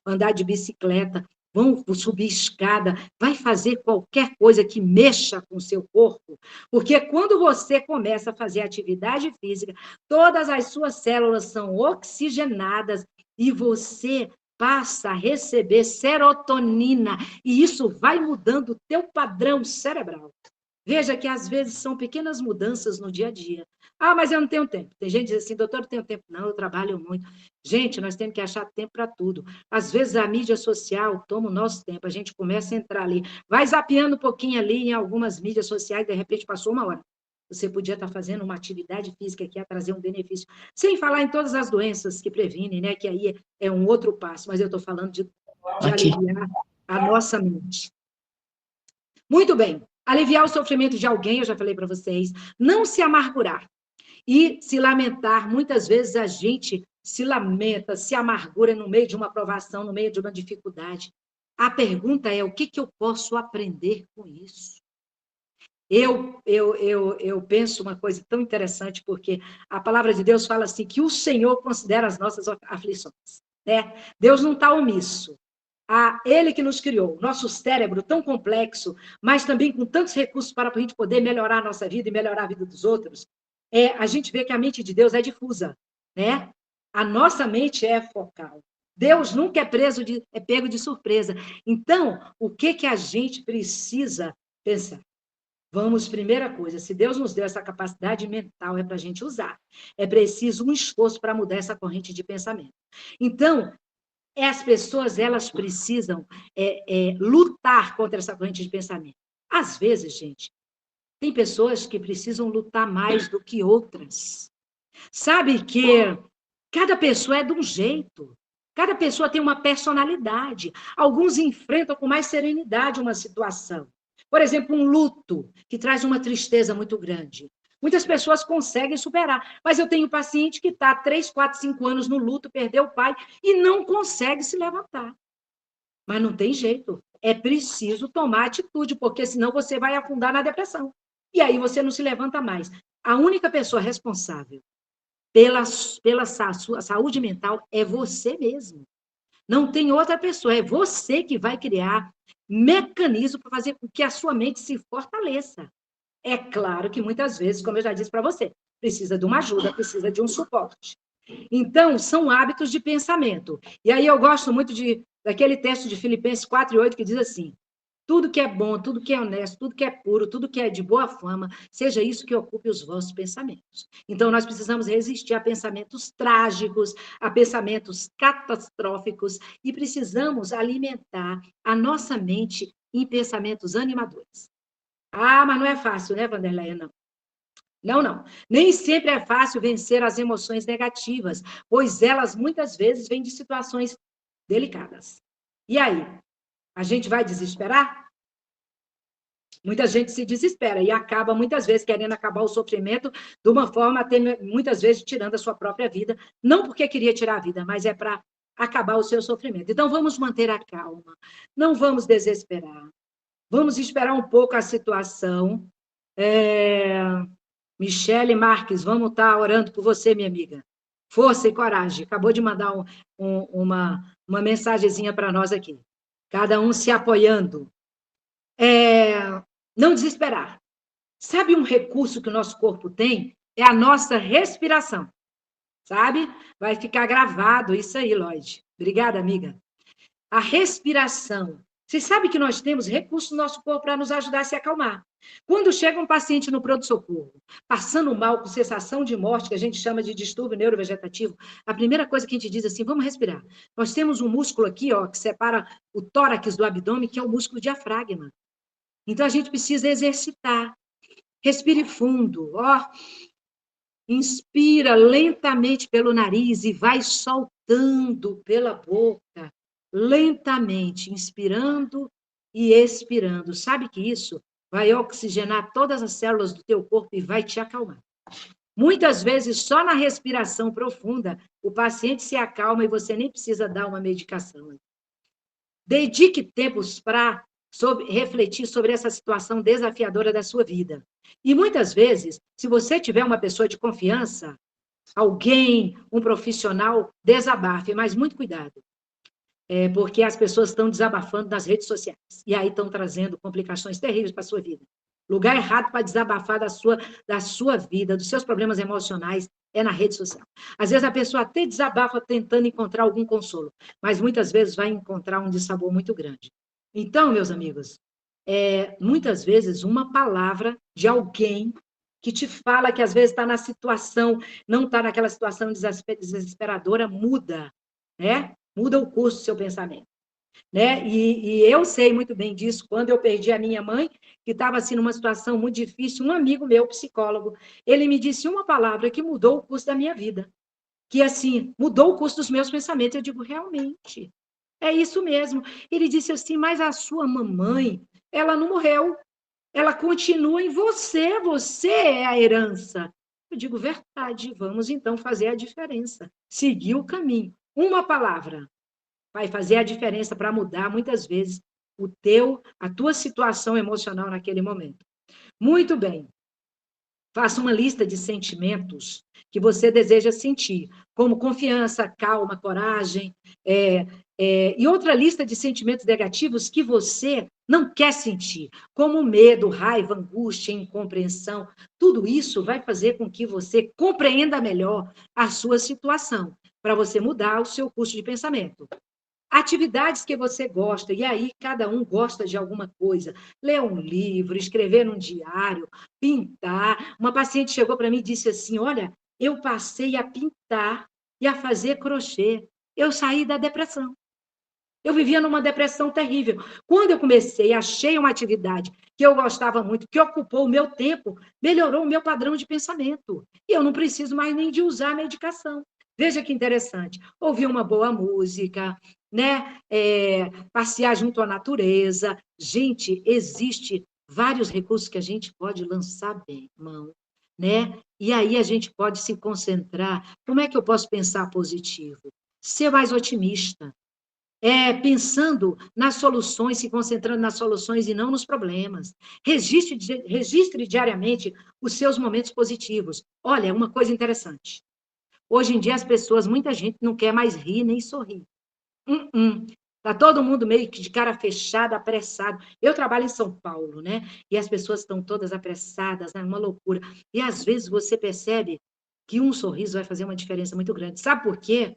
andar de bicicleta, vão subir escada, vai fazer qualquer coisa que mexa com o seu corpo, porque quando você começa a fazer atividade física, todas as suas células são oxigenadas e você passa a receber serotonina, e isso vai mudando o teu padrão cerebral. Veja que às vezes são pequenas mudanças no dia a dia. Mas eu não tenho tempo. Tem gente que diz assim, doutor, não tenho tempo. Não, eu trabalho muito. Gente, nós temos que achar tempo para tudo. Às vezes a mídia social toma o nosso tempo, a gente começa a entrar ali, vai zapeando um pouquinho ali em algumas mídias sociais, de repente passou uma hora. Você podia estar fazendo uma atividade física que ia trazer um benefício. Sem falar em todas as doenças que previnem, né? Que aí é um outro passo, mas eu estou falando de aliviar a nossa mente. Muito bem. Aliviar o sofrimento de alguém, eu já falei para vocês. Não se amargurar. E se lamentar, muitas vezes a gente se lamenta, se amargura no meio de uma provação, no meio de uma dificuldade. A pergunta é, o que eu posso aprender com isso? Eu penso uma coisa tão interessante, porque a palavra de Deus fala assim, que o Senhor considera as nossas aflições. Né? Deus não está omisso. Ele que nos criou, nosso cérebro tão complexo, mas também com tantos recursos para a gente poder melhorar a nossa vida e melhorar a vida dos outros, a gente vê que a mente de Deus é difusa, né? A nossa mente é focal. Deus nunca é pego de surpresa. Então, o que a gente precisa pensar? Vamos, primeira coisa, se Deus nos deu essa capacidade mental, é para a gente usar. É preciso um esforço para mudar essa corrente de pensamento. Então, as pessoas, elas precisam lutar contra essa corrente de pensamento. Às vezes, gente, tem pessoas que precisam lutar mais do que outras. Sabe que cada pessoa é de um jeito. Cada pessoa tem uma personalidade. Alguns enfrentam com mais serenidade uma situação. Por exemplo, um luto, que traz uma tristeza muito grande. Muitas pessoas conseguem superar, mas eu tenho paciente que está 3, 4, 5 anos no luto, perdeu o pai e não consegue se levantar. Mas não tem jeito. É preciso tomar atitude, porque senão você vai afundar na depressão. E aí você não se levanta mais. A única pessoa responsável pela sua saúde mental é você mesmo. Não tem outra pessoa, é você que vai criar mecanismo para fazer com que a sua mente se fortaleça. É claro que muitas vezes, como eu já disse para você, precisa de uma ajuda, precisa de um suporte. Então, são hábitos de pensamento. E aí eu gosto muito daquele texto de Filipenses 4:8 que diz assim, tudo que é bom, tudo que é honesto, tudo que é puro, tudo que é de boa fama, seja isso que ocupe os vossos pensamentos. Então, nós precisamos resistir a pensamentos trágicos, a pensamentos catastróficos, e precisamos alimentar a nossa mente em pensamentos animadores. Mas não é fácil, né, Vanderleia? Não. Não, não. Nem sempre é fácil vencer as emoções negativas, pois elas muitas vezes vêm de situações delicadas. E aí, a gente vai desesperar? Muita gente se desespera e acaba, muitas vezes, querendo acabar o sofrimento de uma forma, até muitas vezes, tirando a sua própria vida. Não porque queria tirar a vida, mas é para acabar o seu sofrimento. Então, vamos manter a calma. Não vamos desesperar. Vamos esperar um pouco a situação. Michele Marques, vamos estar orando por você, minha amiga. Força e coragem. Acabou de mandar uma mensagenzinha para nós aqui. Cada um se apoiando. Não desesperar. Sabe um recurso que o nosso corpo tem? É a nossa respiração. Sabe? Vai ficar gravado isso aí, Lloyd. Obrigada, amiga. A respiração. Você sabe que nós temos recursos no nosso corpo para nos ajudar a se acalmar. Quando chega um paciente no pronto-socorro, passando mal, com sensação de morte, que a gente chama de distúrbio neurovegetativo, a primeira coisa que a gente diz assim, vamos respirar. Nós temos um músculo aqui, ó, que separa o tórax do abdômen, que é o músculo diafragma. Então, a gente precisa exercitar. Respire fundo, ó. Inspira lentamente pelo nariz e vai soltando pela boca, lentamente, inspirando e expirando. Sabe que isso vai oxigenar todas as células do teu corpo e vai te acalmar. Muitas vezes, só na respiração profunda, o paciente se acalma e você nem precisa dar uma medicação. Dedique tempos para refletir sobre essa situação desafiadora da sua vida. E muitas vezes, se você tiver uma pessoa de confiança, alguém, um profissional, desabafe, mas muito cuidado. Porque as pessoas estão desabafando nas redes sociais. E aí estão trazendo complicações terríveis para a sua vida. Lugar errado para desabafar da sua vida, dos seus problemas emocionais, é na rede social. Às vezes a pessoa até desabafa tentando encontrar algum consolo, mas muitas vezes vai encontrar um dissabor muito grande. Então, meus amigos, muitas vezes uma palavra de alguém que te fala que às vezes está na situação, não está naquela situação desesperadora, muda, né? Muda o curso do seu pensamento. Né? E eu sei muito bem disso, quando eu perdi a minha mãe, que estava assim numa situação muito difícil, um amigo meu, psicólogo, ele me disse uma palavra que mudou o curso da minha vida, que assim, mudou o curso dos meus pensamentos. Eu digo, realmente, é isso mesmo. Ele disse assim, mas a sua mamãe, ela não morreu, ela continua em você, você é a herança. Eu digo, verdade, vamos então fazer a diferença, seguir o caminho. Uma palavra vai fazer a diferença para mudar, muitas vezes, a tua situação emocional naquele momento. Muito bem. Faça uma lista de sentimentos que você deseja sentir, como confiança, calma, coragem, e outra lista de sentimentos negativos que você não quer sentir, como medo, raiva, angústia, incompreensão. Tudo isso vai fazer com que você compreenda melhor a sua situação, para você mudar o seu curso de pensamento. Atividades que você gosta, e aí cada um gosta de alguma coisa. Ler um livro, escrever num diário, pintar. Uma paciente chegou para mim e disse assim, olha, eu passei a pintar e a fazer crochê. Eu saí da depressão. Eu vivia numa depressão terrível. Quando eu comecei, achei uma atividade que eu gostava muito, que ocupou o meu tempo, melhorou o meu padrão de pensamento. E eu não preciso mais nem de usar medicação. Veja que interessante. Ouvir uma boa música, né? Passear junto à natureza. Gente, existe vários recursos que a gente pode lançar bem, mão, né? E aí a gente pode se concentrar. Como é que eu posso pensar positivo? Ser mais otimista. Pensando nas soluções, se concentrando nas soluções e não nos problemas. Registre diariamente os seus momentos positivos. Olha, uma coisa interessante. Hoje em dia, as pessoas, muita gente não quer mais rir nem sorrir. Está todo mundo meio que de cara fechada, apressado. Eu trabalho em São Paulo, né? E as pessoas estão todas apressadas, né? Uma loucura. E às vezes você percebe que um sorriso vai fazer uma diferença muito grande. Sabe por quê?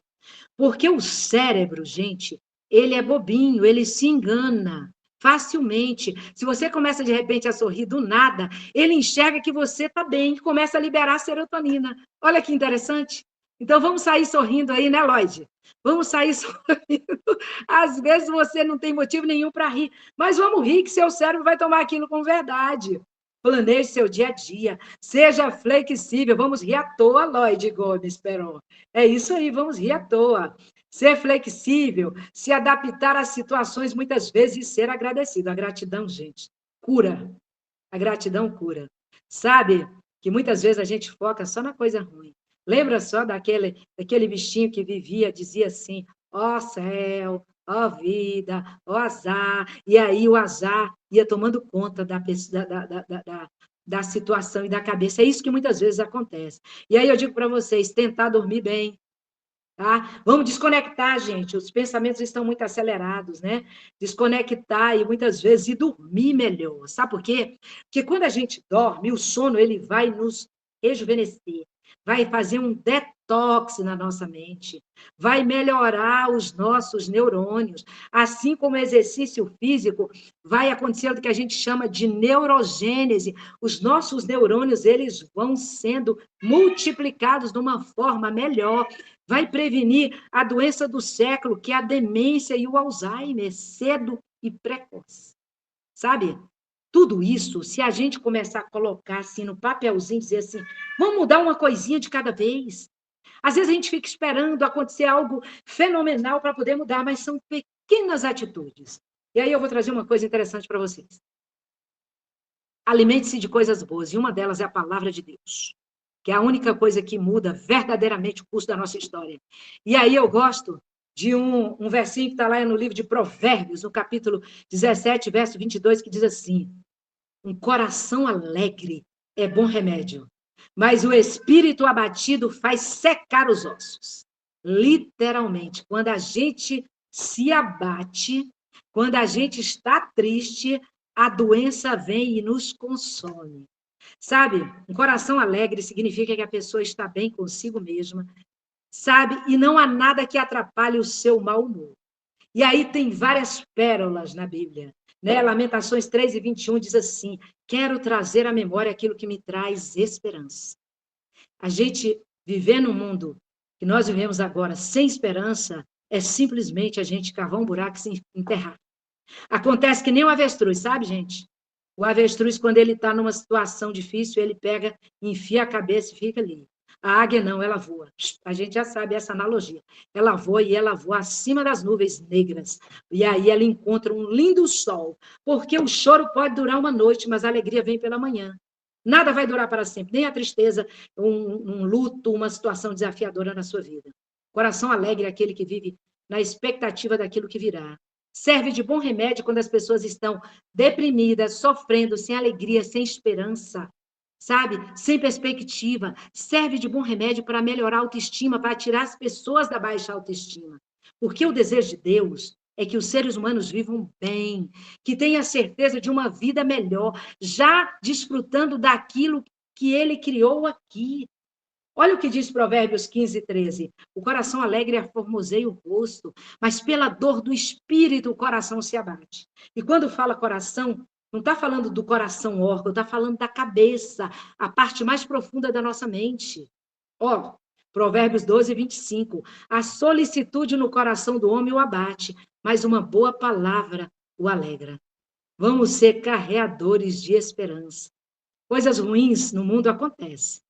Porque o cérebro, gente, ele é bobinho, ele se engana facilmente. Se você começa de repente a sorrir do nada, ele enxerga que você está bem e começa a liberar serotonina. Olha que interessante. Então, vamos sair sorrindo aí, né, Lloyd? Vamos sair sorrindo. Às vezes você não tem motivo nenhum para rir, mas vamos rir que seu cérebro vai tomar aquilo com verdade. planeje seu dia a dia, seja flexível. Vamos rir à toa, Lloyd Gomes, Peron. É isso aí, vamos rir à toa. Ser flexível, se adaptar às situações muitas vezes e ser agradecido. A gratidão, gente, cura. A gratidão cura. Sabe que muitas vezes a gente foca só na coisa ruim. Lembra só daquele bichinho que vivia, dizia assim, ó céu, ó vida, ó azar. E aí o azar ia tomando conta da situação e da cabeça. É isso que muitas vezes acontece. E aí eu digo para vocês, tentar dormir bem, tá? Vamos desconectar, gente. Os pensamentos estão muito acelerados, né? Desconectar e muitas vezes e dormir melhor. Sabe por quê? Porque quando a gente dorme, o sono ele vai nos rejuvenescer, vai fazer um detox na nossa mente, vai melhorar os nossos neurônios, assim como o exercício físico vai acontecer o que a gente chama de neurogênese. Os nossos neurônios eles vão sendo multiplicados de uma forma melhor. Vai prevenir a doença do século, que é a demência e o Alzheimer, cedo e precoce. Sabe? Tudo isso, se a gente começar a colocar assim no papelzinho, dizer assim, vamos mudar uma coisinha de cada vez. Às vezes a gente fica esperando acontecer algo fenomenal para poder mudar, mas são pequenas atitudes. E aí eu vou trazer uma coisa interessante para vocês. Alimente-se de coisas boas, e uma delas é a palavra de Deus, que é a única coisa que muda verdadeiramente o curso da nossa história. E aí eu gosto de um versinho que está lá no livro de Provérbios, no capítulo 17, verso 22, que diz assim, um coração alegre é bom remédio, mas o espírito abatido faz secar os ossos. Literalmente, quando a gente se abate, quando a gente está triste, a doença vem e nos consome. Sabe, um coração alegre significa que a pessoa está bem consigo mesma, sabe, e não há nada que atrapalhe o seu mau humor. E aí tem várias pérolas na Bíblia, né? Lamentações 3:21 diz assim, quero trazer à memória aquilo que me traz esperança. A gente viver no mundo que nós vivemos agora sem esperança é simplesmente a gente cavar um buraco e se enterrar. Acontece que nem o avestruz, sabe, gente? O avestruz, quando ele está numa situação difícil, ele pega, enfia a cabeça e fica ali. A águia não, ela voa. A gente já sabe essa analogia. Ela voa e ela voa acima das nuvens negras. E aí ela encontra um lindo sol. Porque o choro pode durar uma noite, mas a alegria vem pela manhã. Nada vai durar para sempre, nem a tristeza, um luto, uma situação desafiadora na sua vida. Coração alegre é aquele que vive na expectativa daquilo que virá. Serve de bom remédio quando as pessoas estão deprimidas, sofrendo, sem alegria, sem esperança, sabe? Sem perspectiva. Serve de bom remédio para melhorar a autoestima, para tirar as pessoas da baixa autoestima. Porque o desejo de Deus é que os seres humanos vivam bem, que tenham a certeza de uma vida melhor, já desfrutando daquilo que ele criou aqui. Olha o que diz Provérbios 15:13. O coração alegre aformoseia o rosto, mas pela dor do espírito o coração se abate. E quando fala coração, não está falando do coração órgão, está falando da cabeça, a parte mais profunda da nossa mente. Ó, Provérbios 12:25. A solicitude no coração do homem o abate, mas uma boa palavra o alegra. Vamos ser carreadores de esperança. Coisas ruins no mundo acontecem.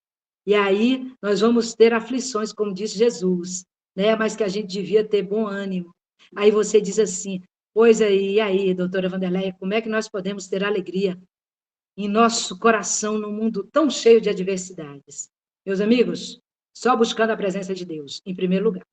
E aí nós vamos ter aflições, como disse Jesus, né? Mas que a gente devia ter bom ânimo. Aí você diz assim, pois aí, e aí, doutora Wanderleia, como é que nós podemos ter alegria em nosso coração num mundo tão cheio de adversidades? Meus amigos, só buscando a presença de Deus, em primeiro lugar,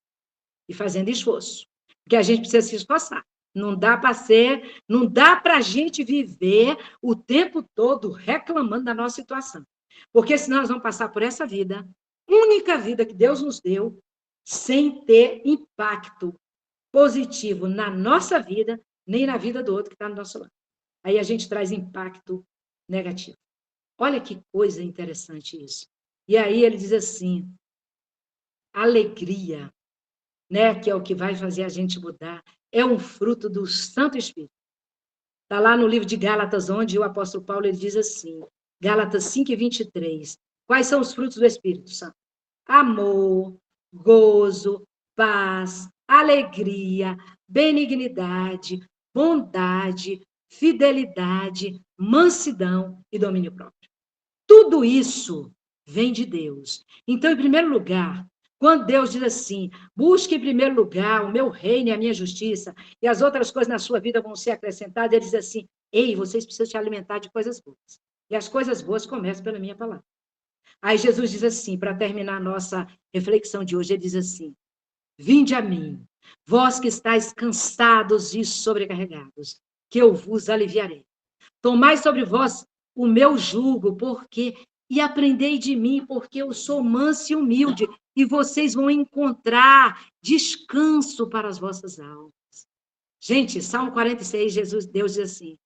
e fazendo esforço, porque a gente precisa se esforçar. Não dá para a gente viver o tempo todo reclamando da nossa situação. Porque senão nós vamos passar por essa vida, única vida que Deus nos deu, sem ter impacto positivo na nossa vida, nem na vida do outro que está no nosso lado. Aí a gente traz impacto negativo. Olha que coisa interessante isso. E aí ele diz assim, alegria, né, que é o que vai fazer a gente mudar, é um fruto do Santo Espírito. Está lá no livro de Gálatas, onde o apóstolo Paulo ele diz assim, Gálatas 5:23. Quais são os frutos do Espírito Santo? Amor, gozo, paz, alegria, benignidade, bondade, fidelidade, mansidão e domínio próprio. Tudo isso vem de Deus. Então, em primeiro lugar, quando Deus diz assim, busque em primeiro lugar o meu reino e a minha justiça, e as outras coisas na sua vida vão ser acrescentadas, ele diz assim, ei, vocês precisam se alimentar de coisas boas. E as coisas boas começam pela minha palavra. Aí Jesus diz assim, para terminar a nossa reflexão de hoje, ele diz assim, vinde a mim, vós que estáis cansados e sobrecarregados, que eu vos aliviarei. Tomai sobre vós o meu jugo, e aprendei de mim, porque eu sou manso e humilde, e vocês vão encontrar descanso para as vossas almas. Gente, Salmo 46, Deus diz assim,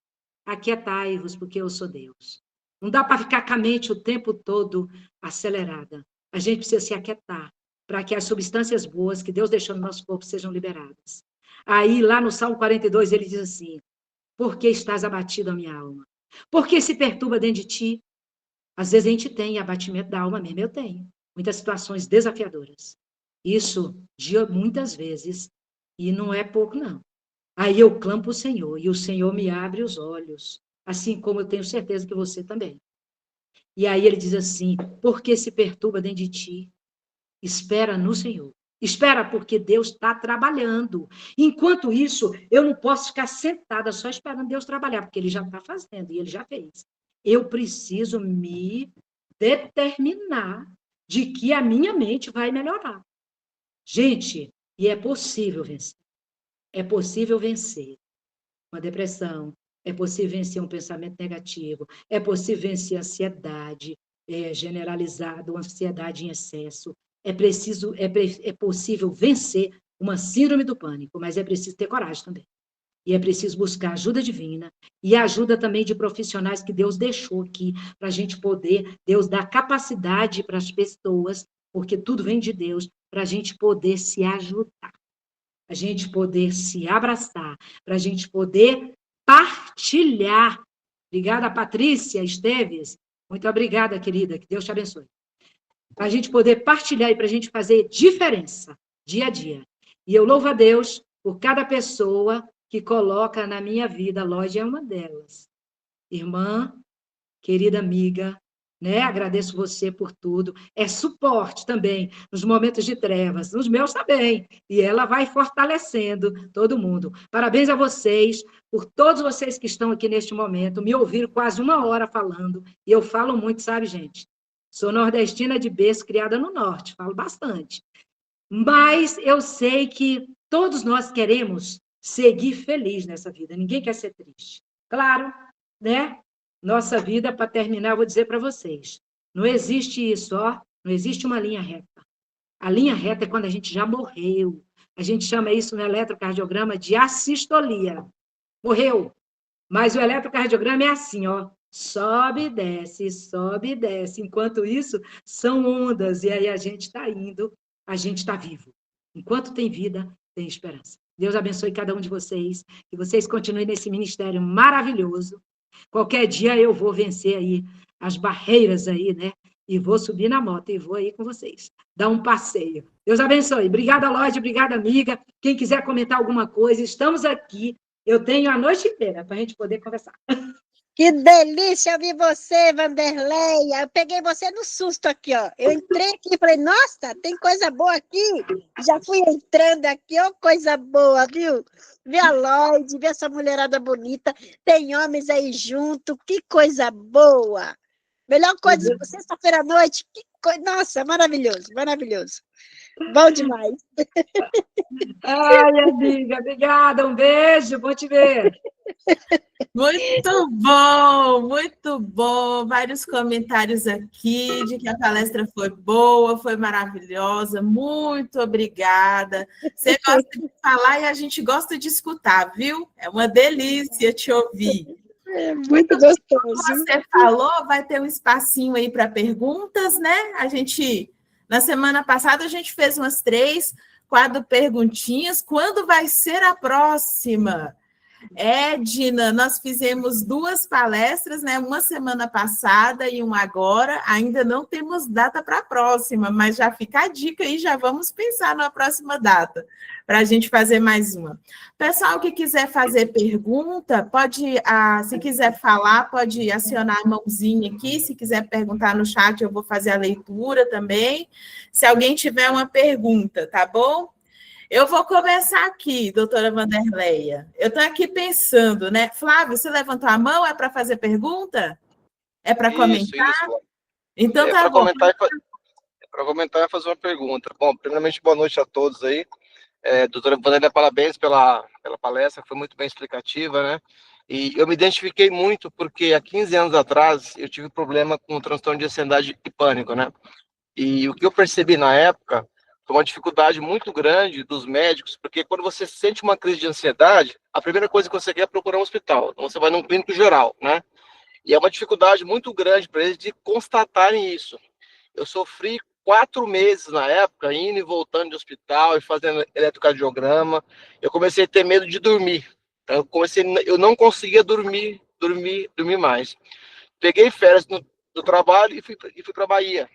aquietai-vos, porque eu sou Deus. Não dá para ficar com a mente o tempo todo acelerada. A gente precisa se aquietar, para que as substâncias boas que Deus deixou no nosso corpo sejam liberadas. Aí, lá no Salmo 42, ele diz assim, por que estás abatido, a minha alma? Por que se perturba dentro de ti? Às vezes a gente tem abatimento da alma mesmo, eu tenho. Muitas situações desafiadoras. Isso, muitas vezes, e não é pouco, não. Aí eu clamo para o Senhor, e o Senhor me abre os olhos, assim como eu tenho certeza que você também. E aí ele diz assim, por que se perturba dentro de ti? Espera no Senhor. Espera, porque Deus está trabalhando. Enquanto isso, eu não posso ficar sentada só esperando Deus trabalhar, porque Ele já está fazendo, e Ele já fez. Eu preciso me determinar de que a minha mente vai melhorar. Gente, e é possível vencer. É possível vencer uma depressão, é possível vencer um pensamento negativo, é possível vencer a ansiedade generalizada, uma ansiedade em excesso, é possível vencer uma síndrome do pânico, mas é preciso ter coragem também. E é preciso buscar ajuda divina e ajuda também de profissionais que Deus deixou aqui para a gente poder, Deus dá capacidade para as pessoas, porque tudo vem de Deus, para a gente poder se ajudar, a gente poder se abraçar, para a gente poder partilhar. Obrigada, Patrícia Esteves. Muito obrigada, querida. Que Deus te abençoe. Para a gente poder partilhar e para a gente fazer diferença dia a dia. E eu louvo a Deus por cada pessoa que coloca na minha vida. A Lógia é uma delas. Irmã, querida amiga, né? Agradeço você por tudo. É suporte também nos momentos de trevas, nos meus também. E ela vai fortalecendo todo mundo. Parabéns a vocês, por todos vocês que estão aqui neste momento. Me ouviram quase 1 hora falando. E eu falo muito, sabe, gente? Sou nordestina de berço, criada no norte. Falo bastante. Mas eu sei que todos nós queremos seguir feliz nessa vida. Ninguém quer ser triste. Claro, né? Nossa vida, para terminar, eu vou dizer para vocês, não existe isso, ó, não existe uma linha reta. A linha reta é quando a gente já morreu. A gente chama isso no eletrocardiograma de assistolia. Morreu. Mas o eletrocardiograma é assim, ó, sobe e desce. Enquanto isso, são ondas, e aí a gente está indo, a gente está vivo. Enquanto tem vida, tem esperança. Deus abençoe cada um de vocês, que vocês continuem nesse ministério maravilhoso. Qualquer dia eu vou vencer aí as barreiras aí, né? E vou subir na moto e vou aí com vocês. Dar um passeio. Deus abençoe. Obrigada, Lógia. Obrigada, amiga. Quem quiser comentar alguma coisa, estamos aqui. Eu tenho a noite inteira para a gente poder conversar. Que delícia ouvir você, Vanderleia. Eu peguei você no susto aqui, ó. Eu entrei aqui e falei, nossa, tem coisa boa aqui. Já fui entrando aqui, ó, coisa boa, viu? Vi a Lloyd, vi essa mulherada bonita. Tem homens aí junto, que coisa boa. Melhor coisa, sexta-feira à noite, nossa, maravilhoso, maravilhoso. Bom demais. Ai, amiga, obrigada, um beijo, bom te ver. Muito bom. Vários comentários aqui de que a palestra foi boa, foi maravilhosa. Muito obrigada. Você gosta de falar e a gente gosta de escutar, viu? É uma delícia te ouvir. É muito gostoso. Como você falou, vai ter um espacinho aí para perguntas, né? Na semana passada, a gente fez umas 3, 4 perguntinhas. Quando vai ser a próxima? Edna, nós fizemos 2 palestras, né? Uma semana passada e uma agora. Ainda não temos data para a próxima, mas já fica a dica aí, já vamos pensar na próxima data. para a gente fazer mais uma. Pessoal que quiser fazer pergunta, pode, se quiser falar, pode acionar a mãozinha aqui. Se quiser perguntar no chat, eu vou fazer a leitura também. Se alguém tiver uma pergunta, tá bom? Eu vou começar aqui, doutora Wanderleia. Eu estou aqui pensando, né? Flávio, você levantou a mão? É para fazer pergunta? É para comentar? Isso. Então tá bom. Para comentar e fazer uma pergunta. Bom, primeiramente, boa noite a todos aí. Doutora Wanderleia, parabéns pela palestra, foi muito bem explicativa, né? E eu me identifiquei muito porque há 15 anos atrás eu tive problema com transtorno de ansiedade e pânico, né? E o que eu percebi na época foi uma dificuldade muito grande dos médicos, porque quando você sente uma crise de ansiedade, a primeira coisa que você quer é procurar um hospital. Então você vai num clínico geral, né? E é uma dificuldade muito grande para eles de constatarem isso. Eu sofri 4 meses na época, indo e voltando de hospital e fazendo eletrocardiograma. Eu comecei a ter medo de dormir. Eu não conseguia dormir mais. Peguei férias do trabalho e fui para Bahia.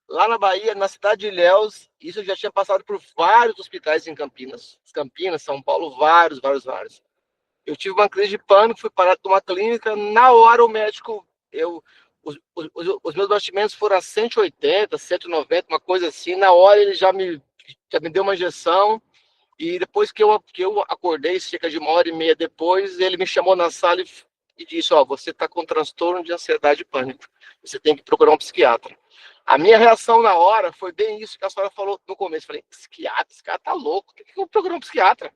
Lá na Bahia, na cidade de Ilhéus, isso eu já tinha passado por vários hospitais em Campinas. Campinas, São Paulo, vários. Eu tive uma crise de pânico, fui parado numa clínica, na hora o médico, os meus batimentos foram a 180, 190, uma coisa assim, na hora ele já me deu uma injeção, e depois que eu acordei, cerca de 1h30 depois, ele me chamou na sala e disse, você está com transtorno de ansiedade e pânico, você tem que procurar um psiquiatra. A minha reação na hora foi bem isso que a senhora falou no começo. Falei, psiquiatra, esse cara tá louco, tem que procurar um psiquiatra.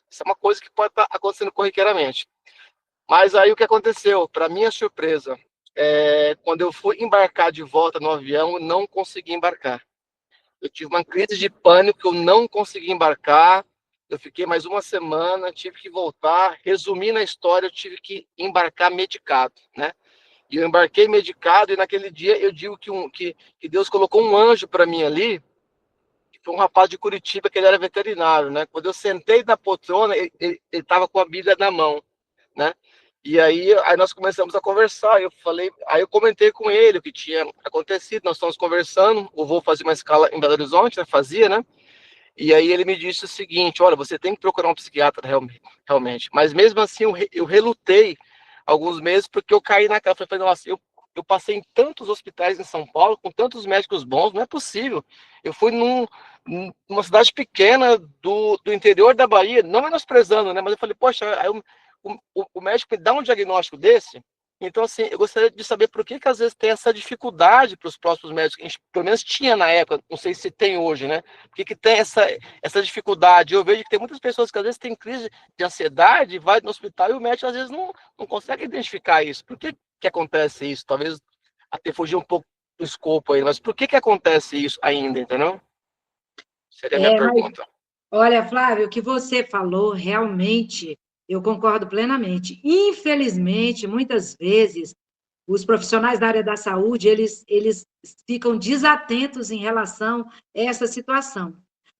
Isso é uma coisa que pode estar acontecendo corriqueiramente. Mas aí o que aconteceu? Para minha surpresa, quando eu fui embarcar de volta no avião, eu não consegui embarcar. Eu tive uma crise de pânico, eu não consegui embarcar. Eu fiquei mais uma semana, tive que voltar. Resumindo a história, eu tive que embarcar medicado, né? E eu embarquei medicado, e naquele dia eu digo que Deus colocou um anjo para mim ali, que foi um rapaz de Curitiba, que ele era veterinário, né? Quando eu sentei na poltrona, ele estava com a Bíblia na mão, né? E aí nós começamos a conversar, aí eu comentei com ele o que tinha acontecido, nós estamos conversando, eu vou fazer uma escala em Belo Horizonte, né? Fazia, né? E aí ele me disse o seguinte, olha, você tem que procurar um psiquiatra realmente. Mas mesmo assim eu relutei alguns meses, porque eu caí na cara. Falei, nossa, eu passei em tantos hospitais em São Paulo, com tantos médicos bons, não é possível. Eu fui numa cidade pequena do interior da Bahia, não menosprezando, né? Mas eu falei, poxa, aí o médico me dá um diagnóstico desse. Então, assim, eu gostaria de saber por que às vezes tem essa dificuldade para os próprios médicos, pelo menos tinha na época, não sei se tem hoje, né? Por que tem essa dificuldade? Eu vejo que tem muitas pessoas que às vezes têm crise de ansiedade, vai no hospital e o médico às vezes não consegue identificar isso. Por que acontece isso? Talvez até fugir um pouco do escopo aí, mas por que acontece isso ainda, entendeu? Seria a minha pergunta. Olha, Flávio, o que você falou realmente... Eu concordo plenamente. Infelizmente, muitas vezes, os profissionais da área da saúde, eles ficam desatentos em relação a essa situação.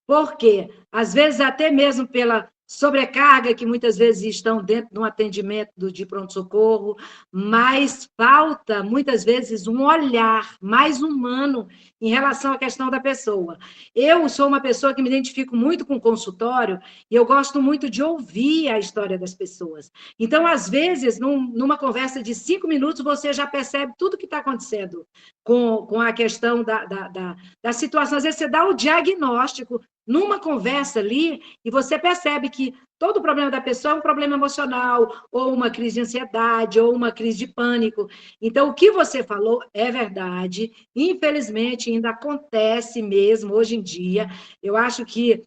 Por quê? Às vezes, até mesmo pela sobrecarga que muitas vezes estão dentro de um atendimento de pronto-socorro, mas falta, muitas vezes, um olhar mais humano em relação à questão da pessoa. Eu sou uma pessoa que me identifico muito com o consultório e eu gosto muito de ouvir a história das pessoas. Então, às vezes, numa conversa de 5 minutos, você já percebe tudo o que está acontecendo com a questão da situação. Às vezes, você dá o diagnóstico numa conversa ali, e você percebe que todo o problema da pessoa é um problema emocional, ou uma crise de ansiedade, ou uma crise de pânico. Então, o que você falou é verdade, infelizmente ainda acontece mesmo hoje em dia. Eu acho que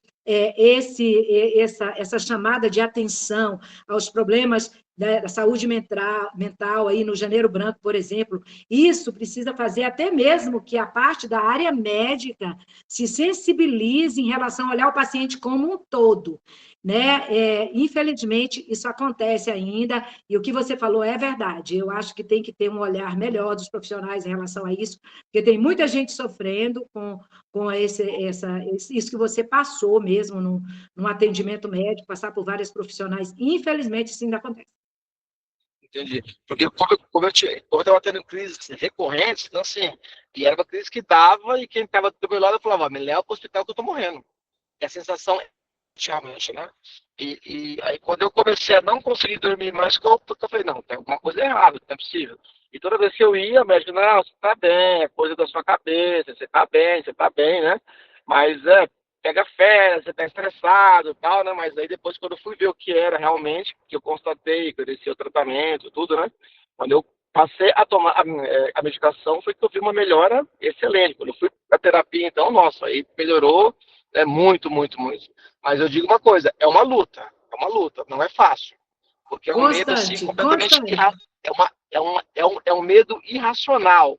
essa chamada de atenção aos problemas da saúde mental aí no Janeiro Branco, por exemplo, isso precisa fazer até mesmo que a parte da área médica se sensibilize em relação a olhar o paciente como um todo, né? Infelizmente, isso acontece ainda, e o que você falou é verdade. Eu acho que tem que ter um olhar melhor dos profissionais em relação a isso, porque tem muita gente sofrendo com isso que você passou mesmo num atendimento médico, passar por vários profissionais. Infelizmente, isso ainda acontece. Entendi. Porque como eu estava tendo crises recorrentes, então assim, e era uma crise que dava, e quem estava do meu lado falava, me leva para o hospital que eu estou morrendo. a sensação realmente, né? E aí, quando eu comecei a não conseguir dormir mais, eu falei, não, tem alguma coisa errada, não é possível. E toda vez que eu ia, o médico, não, você tá bem, é coisa da sua cabeça, você tá bem, né? Mas, pega férias, você tá estressado e tal, né? Mas aí depois, quando eu fui ver o que era realmente, que eu constatei, que eu desci o tratamento, tudo, né? Quando eu passei a tomar a medicação, foi que eu vi uma melhora excelente. Quando eu fui pra terapia, então, nossa, aí melhorou, muito, muito, muito. Mas eu digo uma coisa, é uma luta, não é fácil. Porque é um medo, assim, completamente... É um medo irracional.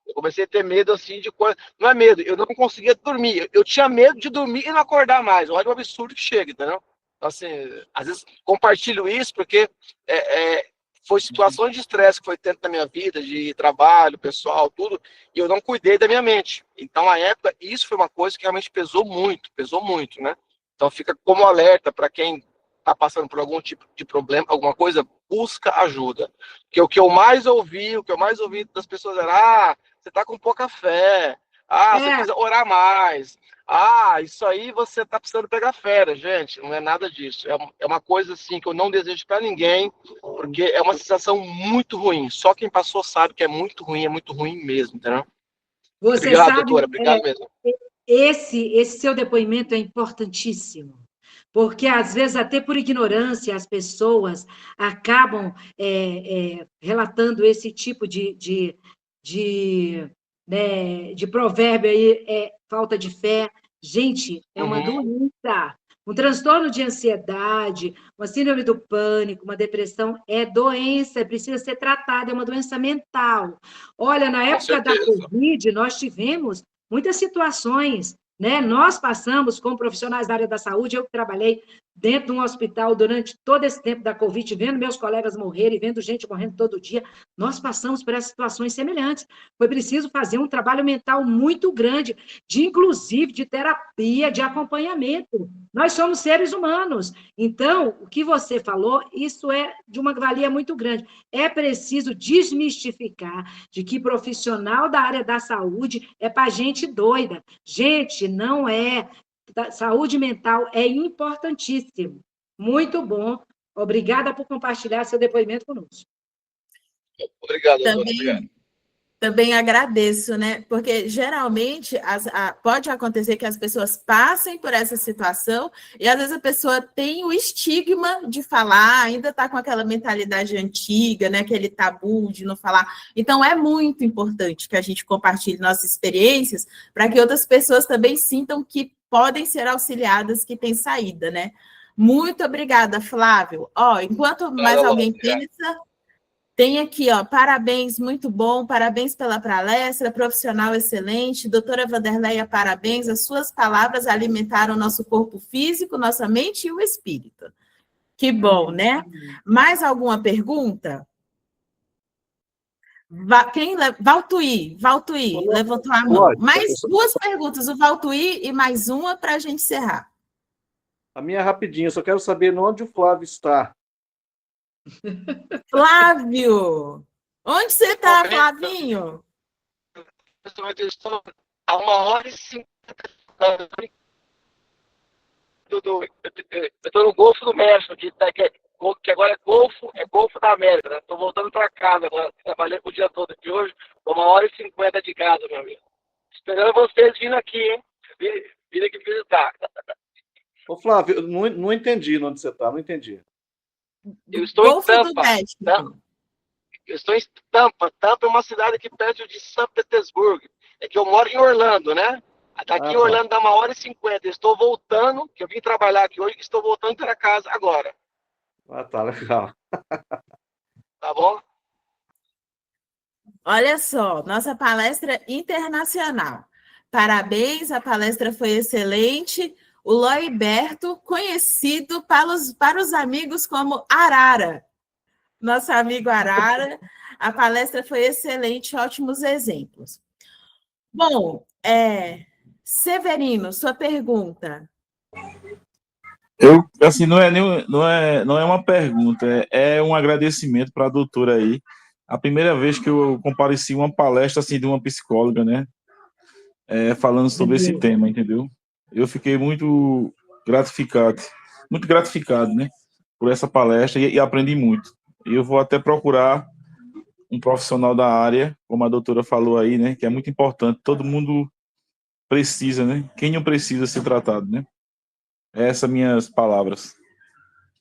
Eu comecei a ter medo, assim, de coisa... Não é medo, eu não conseguia dormir. Eu tinha medo de dormir e não acordar mais. Olha o absurdo que chega, entendeu? Então, assim, às vezes compartilho isso porque foi situações de estresse que foi tendo na minha vida, de trabalho, pessoal, tudo, e eu não cuidei da minha mente. Então, na época, isso foi uma coisa que realmente pesou muito, né? Então, fica como alerta para quem está passando por algum tipo de problema, alguma coisa, busca ajuda. Porque o que eu mais ouvi das pessoas era, você está com pouca fé, você precisa orar mais, isso aí você está precisando pegar férias, gente, não é nada disso. É uma coisa, assim, que eu não desejo para ninguém, porque é uma sensação muito ruim. Só quem passou sabe que é muito ruim mesmo, entendeu? Você obrigado, sabe, doutora, obrigado mesmo. Esse seu depoimento é importantíssimo, porque, às vezes, até por ignorância, as pessoas acabam relatando esse tipo né, de provérbio aí, falta de fé. Gente, é uma doença. Um transtorno de ansiedade, uma síndrome do pânico, uma depressão é doença, precisa ser tratada, é uma doença mental. Olha, na época da Covid, nós tivemos muitas situações, né? Nós passamos, como profissionais da área da saúde, eu que trabalhei dentro de um hospital durante todo esse tempo da Covid, vendo meus colegas morrerem, vendo gente morrendo todo dia, nós passamos por essas situações semelhantes. Foi preciso fazer um trabalho mental muito grande, inclusive de terapia, de acompanhamento. Nós somos seres humanos. Então, o que você falou, isso é de uma valia muito grande. É preciso desmistificar de que profissional da área da saúde é para gente doida. Gente, não é. Saúde mental é importantíssimo. Muito bom. Obrigada por compartilhar seu depoimento conosco. Obrigado, obrigado. Também agradeço, né? Porque geralmente pode acontecer que as pessoas passem por essa situação e às vezes a pessoa tem o estigma de falar, ainda está com aquela mentalidade antiga, né? Aquele tabu de não falar. Então é muito importante que a gente compartilhe nossas experiências para que outras pessoas também sintam que podem ser auxiliadas, que tem saída, né? Muito obrigada, Flávio. Enquanto mais alguém pensa... Tem aqui, parabéns, muito bom, parabéns pela palestra, profissional excelente, doutora Vanderleia, parabéns, as suas palavras alimentaram nosso corpo físico, nossa mente e o espírito. Que bom, né? Mais alguma pergunta? Valtuí, levantou a mão. Mais duas perguntas, o Valtuí e mais uma para a gente encerrar. A minha rapidinha, só quero saber onde o Flávio está. Flávio! Onde você está, Flavinho? Eu estou a 1h50. Eu estou no Golfo do México, que agora é Golfo da América. Né? Estou voltando para casa agora. Trabalhei o dia todo aqui hoje. Estou 1h50 de casa, meu amigo. Esperando vocês vindo aqui, hein? Vir aqui visitar. Ô, Flávio, eu não entendi onde você está, não entendi. Eu estou em Tampa. Eu estou em Tampa. Tampa é uma cidade aqui perto de São Petersburgo. É que eu moro em Orlando, né? Daqui em Orlando dá 1h50. Eu estou voltando, que eu vim trabalhar aqui hoje, estou voltando para casa agora. Tá legal. Tá bom? Olha só, nossa palestra internacional. Parabéns, a palestra foi excelente. O Loiberto, conhecido para os amigos como Arara. Nosso amigo Arara. A palestra foi excelente, ótimos exemplos. Bom, Severino, sua pergunta. Assim, não é uma pergunta, é um agradecimento para a doutora aí. A primeira vez que eu compareci uma palestra assim, de uma psicóloga, né? Falando sobre esse tema, entendeu? eu fiquei muito gratificado, né, por essa palestra e aprendi muito. Eu vou até procurar um profissional da área, como a doutora falou aí, né, que é muito importante, todo mundo precisa, né? Quem não precisa ser tratado, né? Essas minhas palavras.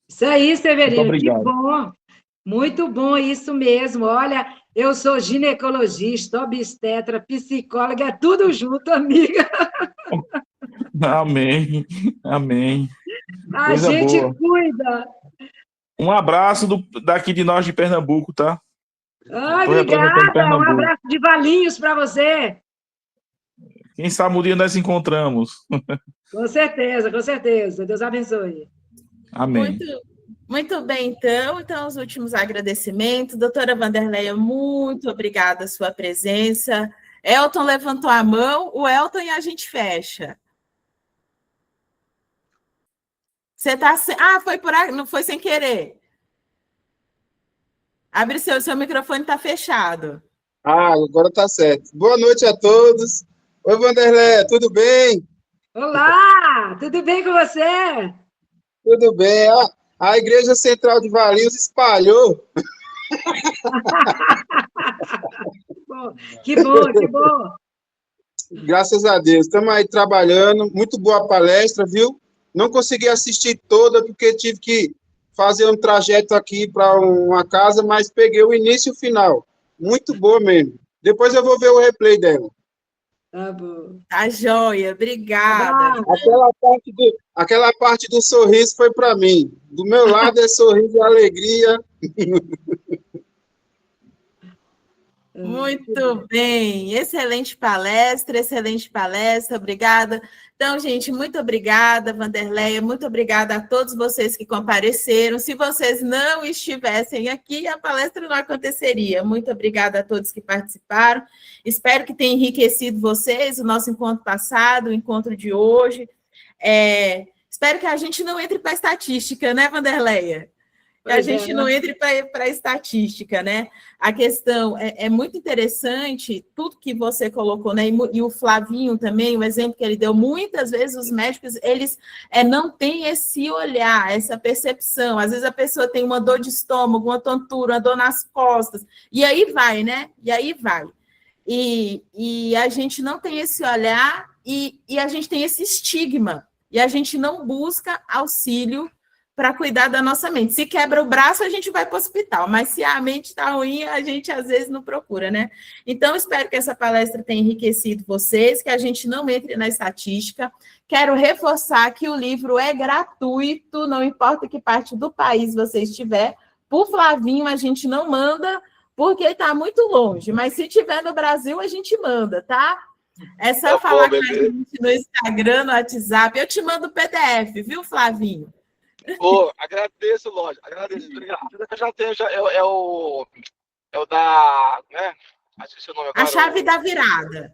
Isso aí, Muito Severino, que obrigado. bom. Muito bom, isso mesmo. Olha, eu sou ginecologista, obstetra, psicóloga, é tudo junto, amiga. Amém, amém. A Coisa gente boa. cuida. Um abraço daqui de nós de Pernambuco, tá? Ah, Estou representando obrigada. Um Pernambuco. abraço de Valinhos para você. Quem sabe um dia nós se encontramos. Com certeza, com certeza. Deus abençoe. Amém. Muito bem, então, os últimos agradecimentos. Doutora Wanderleia, muito obrigada a sua presença. Elton levantou a mão, o Elton e a gente fecha. Você está... foi por aí, não foi sem querer. Abre seu microfone, está fechado. Agora tá certo. Boa noite a todos. Oi, Wanderleia, tudo bem? Olá, tudo bem com você? Tudo bem. A Igreja Central de Valinhos espalhou. Que bom, que bom. Graças a Deus. Estamos aí trabalhando. Muito boa a palestra, viu? Não consegui assistir toda porque tive que fazer um trajeto aqui para uma casa, mas peguei o início e o final. Muito boa mesmo. Depois eu vou ver o replay dela. Tá bom. Tá joia, obrigada. Aquela parte do sorriso foi para mim. Do meu lado é sorriso e alegria. Muito bem, excelente palestra, obrigada. Então, gente, muito obrigada, Wanderleia, muito obrigada a todos vocês que compareceram. Se vocês não estivessem aqui, a palestra não aconteceria. Muito obrigada a todos que participaram. Espero que tenha enriquecido vocês, o nosso encontro passado, o encontro de hoje. Espero que a gente não entre para a estatística, né, Wanderleia? Que a gente não entre para a estatística, né? A questão é muito interessante, tudo que você colocou, né? E o Flavinho também, o exemplo que ele deu, muitas vezes os médicos, eles não têm esse olhar, essa percepção. Às vezes a pessoa tem uma dor de estômago, uma tontura, uma dor nas costas, e aí vai, né? E aí vai. E a gente não tem esse olhar e a gente tem esse estigma, e a gente não busca auxílio para cuidar da nossa mente. Se quebra o braço, a gente vai para o hospital, mas se a mente está ruim, a gente às vezes não procura, né? Então, espero que essa palestra tenha enriquecido vocês, que a gente não entre na estatística. Quero reforçar que o livro é gratuito, não importa que parte do país você estiver. Por Flavinho, a gente não manda, porque está muito longe, mas se estiver no Brasil, a gente manda, tá? É só falar com a gente no Instagram, no WhatsApp. Eu te mando o PDF, viu, Flavinho? Agradeço, lógico. Agradeço. Obrigado. Eu já tenho, é o da, né? Acho que é o nome agora. A chave da virada.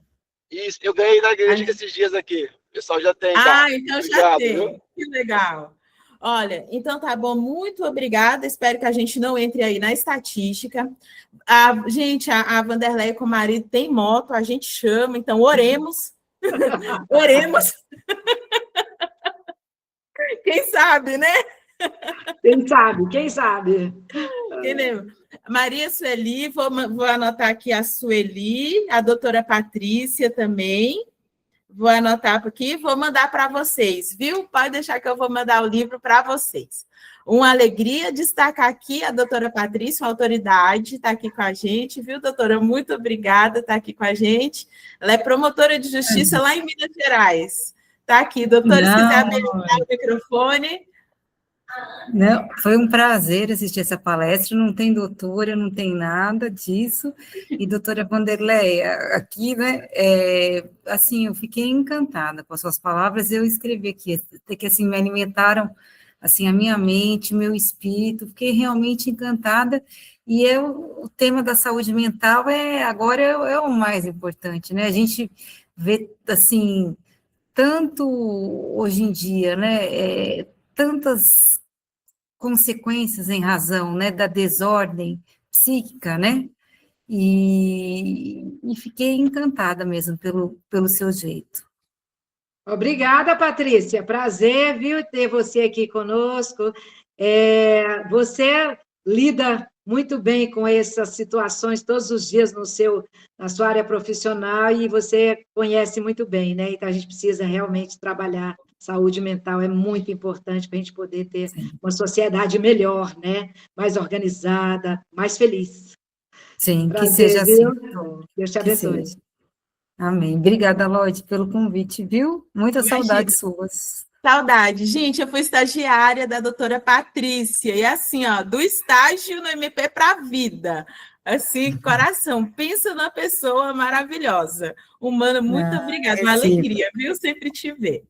Isso, eu ganhei na igreja esses dias aqui. O pessoal já tem. Então já tem. Viu? Que legal. Olha, então tá bom, muito obrigada. Espero que a gente não entre aí na estatística. Gente, a Wanderleia com o marido tem moto, a gente chama, então oremos. Oremos. Quem sabe, né? Quem sabe? Entendeu? Maria Sueli, vou anotar aqui a Sueli, a doutora Patrícia também. Vou anotar aqui, vou mandar para vocês, viu? Pode deixar que eu vou mandar o livro para vocês. Uma alegria destacar aqui a doutora Patrícia, uma autoridade, está aqui com a gente, viu, doutora? Muito obrigada, está aqui com a gente. Ela é promotora de justiça lá em Minas Gerais. Está aqui, doutora, se quiser habilitar o microfone. Não, foi um prazer assistir essa palestra, não tem doutora, não tem nada disso, e doutora Wanderleia, aqui, né, assim, eu fiquei encantada com as suas palavras, eu escrevi aqui, que assim, me alimentaram, assim, a minha mente, meu espírito, fiquei realmente encantada, e o tema da saúde mental agora é o mais importante, né, a gente vê, assim, tanto hoje em dia, né, tantas consequências em razão, né, da desordem psíquica, né, e fiquei encantada mesmo pelo seu jeito. Obrigada, Patrícia. Prazer, viu, ter você aqui conosco. Você lida muito bem com essas situações todos os dias na sua área profissional e você conhece muito bem, né? Então, a gente precisa realmente trabalhar saúde mental, é muito importante para a gente poder ter uma sociedade melhor, né? Mais organizada, mais feliz. Sim, que Prazer, seja viu? assim. Deus te Que abençoe. seja. Amém. Obrigada, Lloyd, pelo convite, viu? Muitas Imagina. saudades suas. Saudade. Gente, eu fui estagiária da doutora Patrícia, e assim, ó, do estágio no MP para a vida. Assim, coração, pensa numa pessoa maravilhosa. Humana, muito obrigada. Uma alegria, viu? Sempre te ver.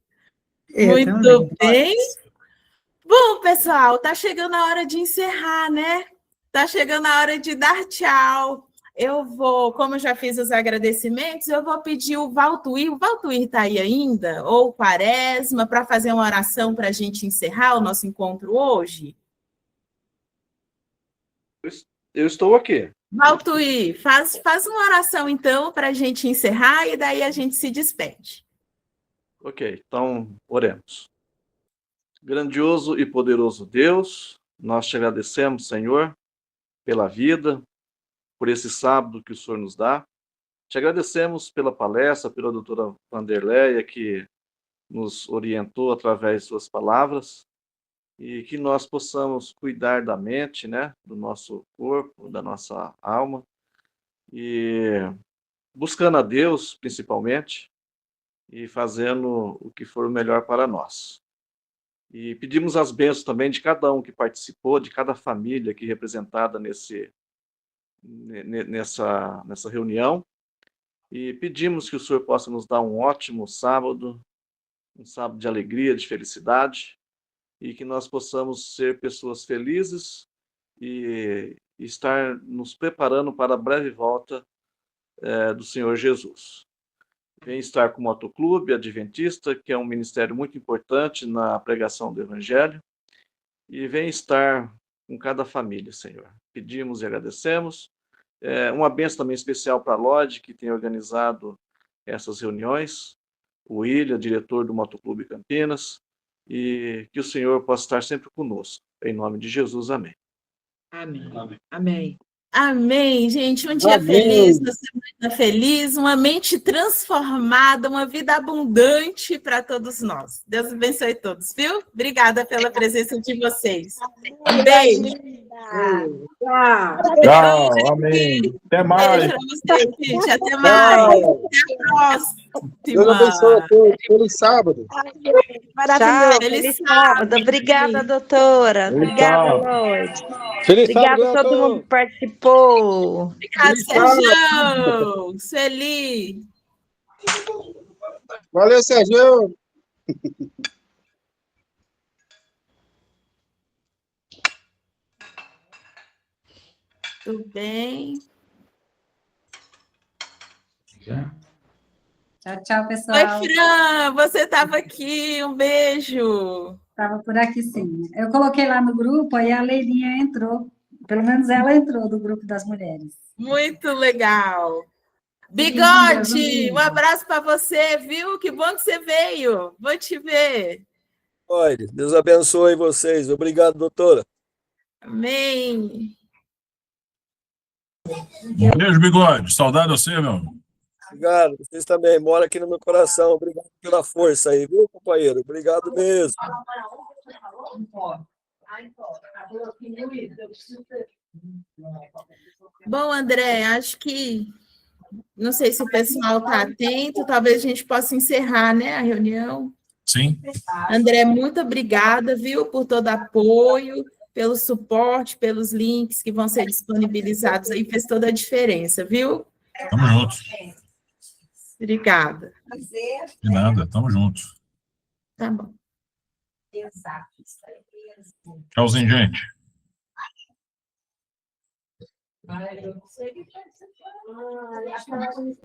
Muito também. bem. Bom, pessoal, tá chegando a hora de encerrar, né? Tá chegando a hora de dar tchau. Eu vou, como eu já fiz os agradecimentos, eu vou pedir o Valtuir. O Valtuir está aí ainda? Ou o Quaresma, para fazer uma oração para a gente encerrar o nosso encontro hoje? Eu estou aqui. Valtuir, faz uma oração, então, para a gente encerrar e daí a gente se despede. Ok, então oremos. Grandioso e poderoso Deus, nós te agradecemos, Senhor, pela vida, por esse sábado que o Senhor nos dá. Te agradecemos pela palestra, pela doutora Vanderleia, que nos orientou através de suas palavras, e que nós possamos cuidar da mente, né, do nosso corpo, da nossa alma, e buscando a Deus, principalmente, e fazendo o que for o melhor para nós. E pedimos as bênçãos também de cada um que participou, de cada família aqui representada nessa reunião, e pedimos que o Senhor possa nos dar um ótimo sábado, um sábado de alegria, de felicidade, e que nós possamos ser pessoas felizes e estar nos preparando para a breve volta do Senhor Jesus. Vem estar com o Motoclube Adventista, que é um ministério muito importante na pregação do Evangelho, e vem estar com cada família, Senhor. Pedimos e agradecemos. Uma bênção também especial para a Lodge, que tem organizado essas reuniões, o William, diretor do Motoclube Campinas, e que o Senhor possa estar sempre conosco. Em nome de Jesus, amém. Amém. Amém. Amém, gente. Um dia feliz, uma semana feliz, uma mente transformada, uma vida abundante para todos nós. Deus abençoe todos, viu? Obrigada pela presença de vocês. Um beijo. Tchau, amém. Até mais. Beijo para vocês, gente. Até mais. Até a próxima. Deus abençoe a todos. Feliz sábado. Maravilhoso. Feliz sábado. Obrigada, doutora. Obrigada, Lloyd. Feliz Obrigada sábado a todo mundo que participou. Obrigada, Sérgio. Sueli. Valeu, Sérgio. Tudo bem? Tchau, tchau, pessoal. Oi, Fran, você estava aqui. Um beijo. Estava por aqui, sim. Eu coloquei lá no grupo, aí a Leirinha entrou. Pelo menos ela entrou do grupo das mulheres. Muito legal. Bigode, um abraço para você, viu? Que bom que você veio. Vou te ver. Olha, Deus abençoe vocês. Obrigado, doutora. Amém. Beijo, Bigode. Saudade de você, meu. Obrigado. Vocês também moram aqui no meu coração. Obrigado pela força aí, viu, companheiro? Obrigado mesmo. Bom, André, acho que não sei se o pessoal está atento, talvez a gente possa encerrar, né, a reunião. Sim. André, muito obrigada, viu, por todo apoio, pelo suporte, pelos links que vão ser disponibilizados aí, fez toda a diferença, viu? Tamo junto. Obrigada. De nada, tamo junto. Tá bom. Tchauzinho, gente.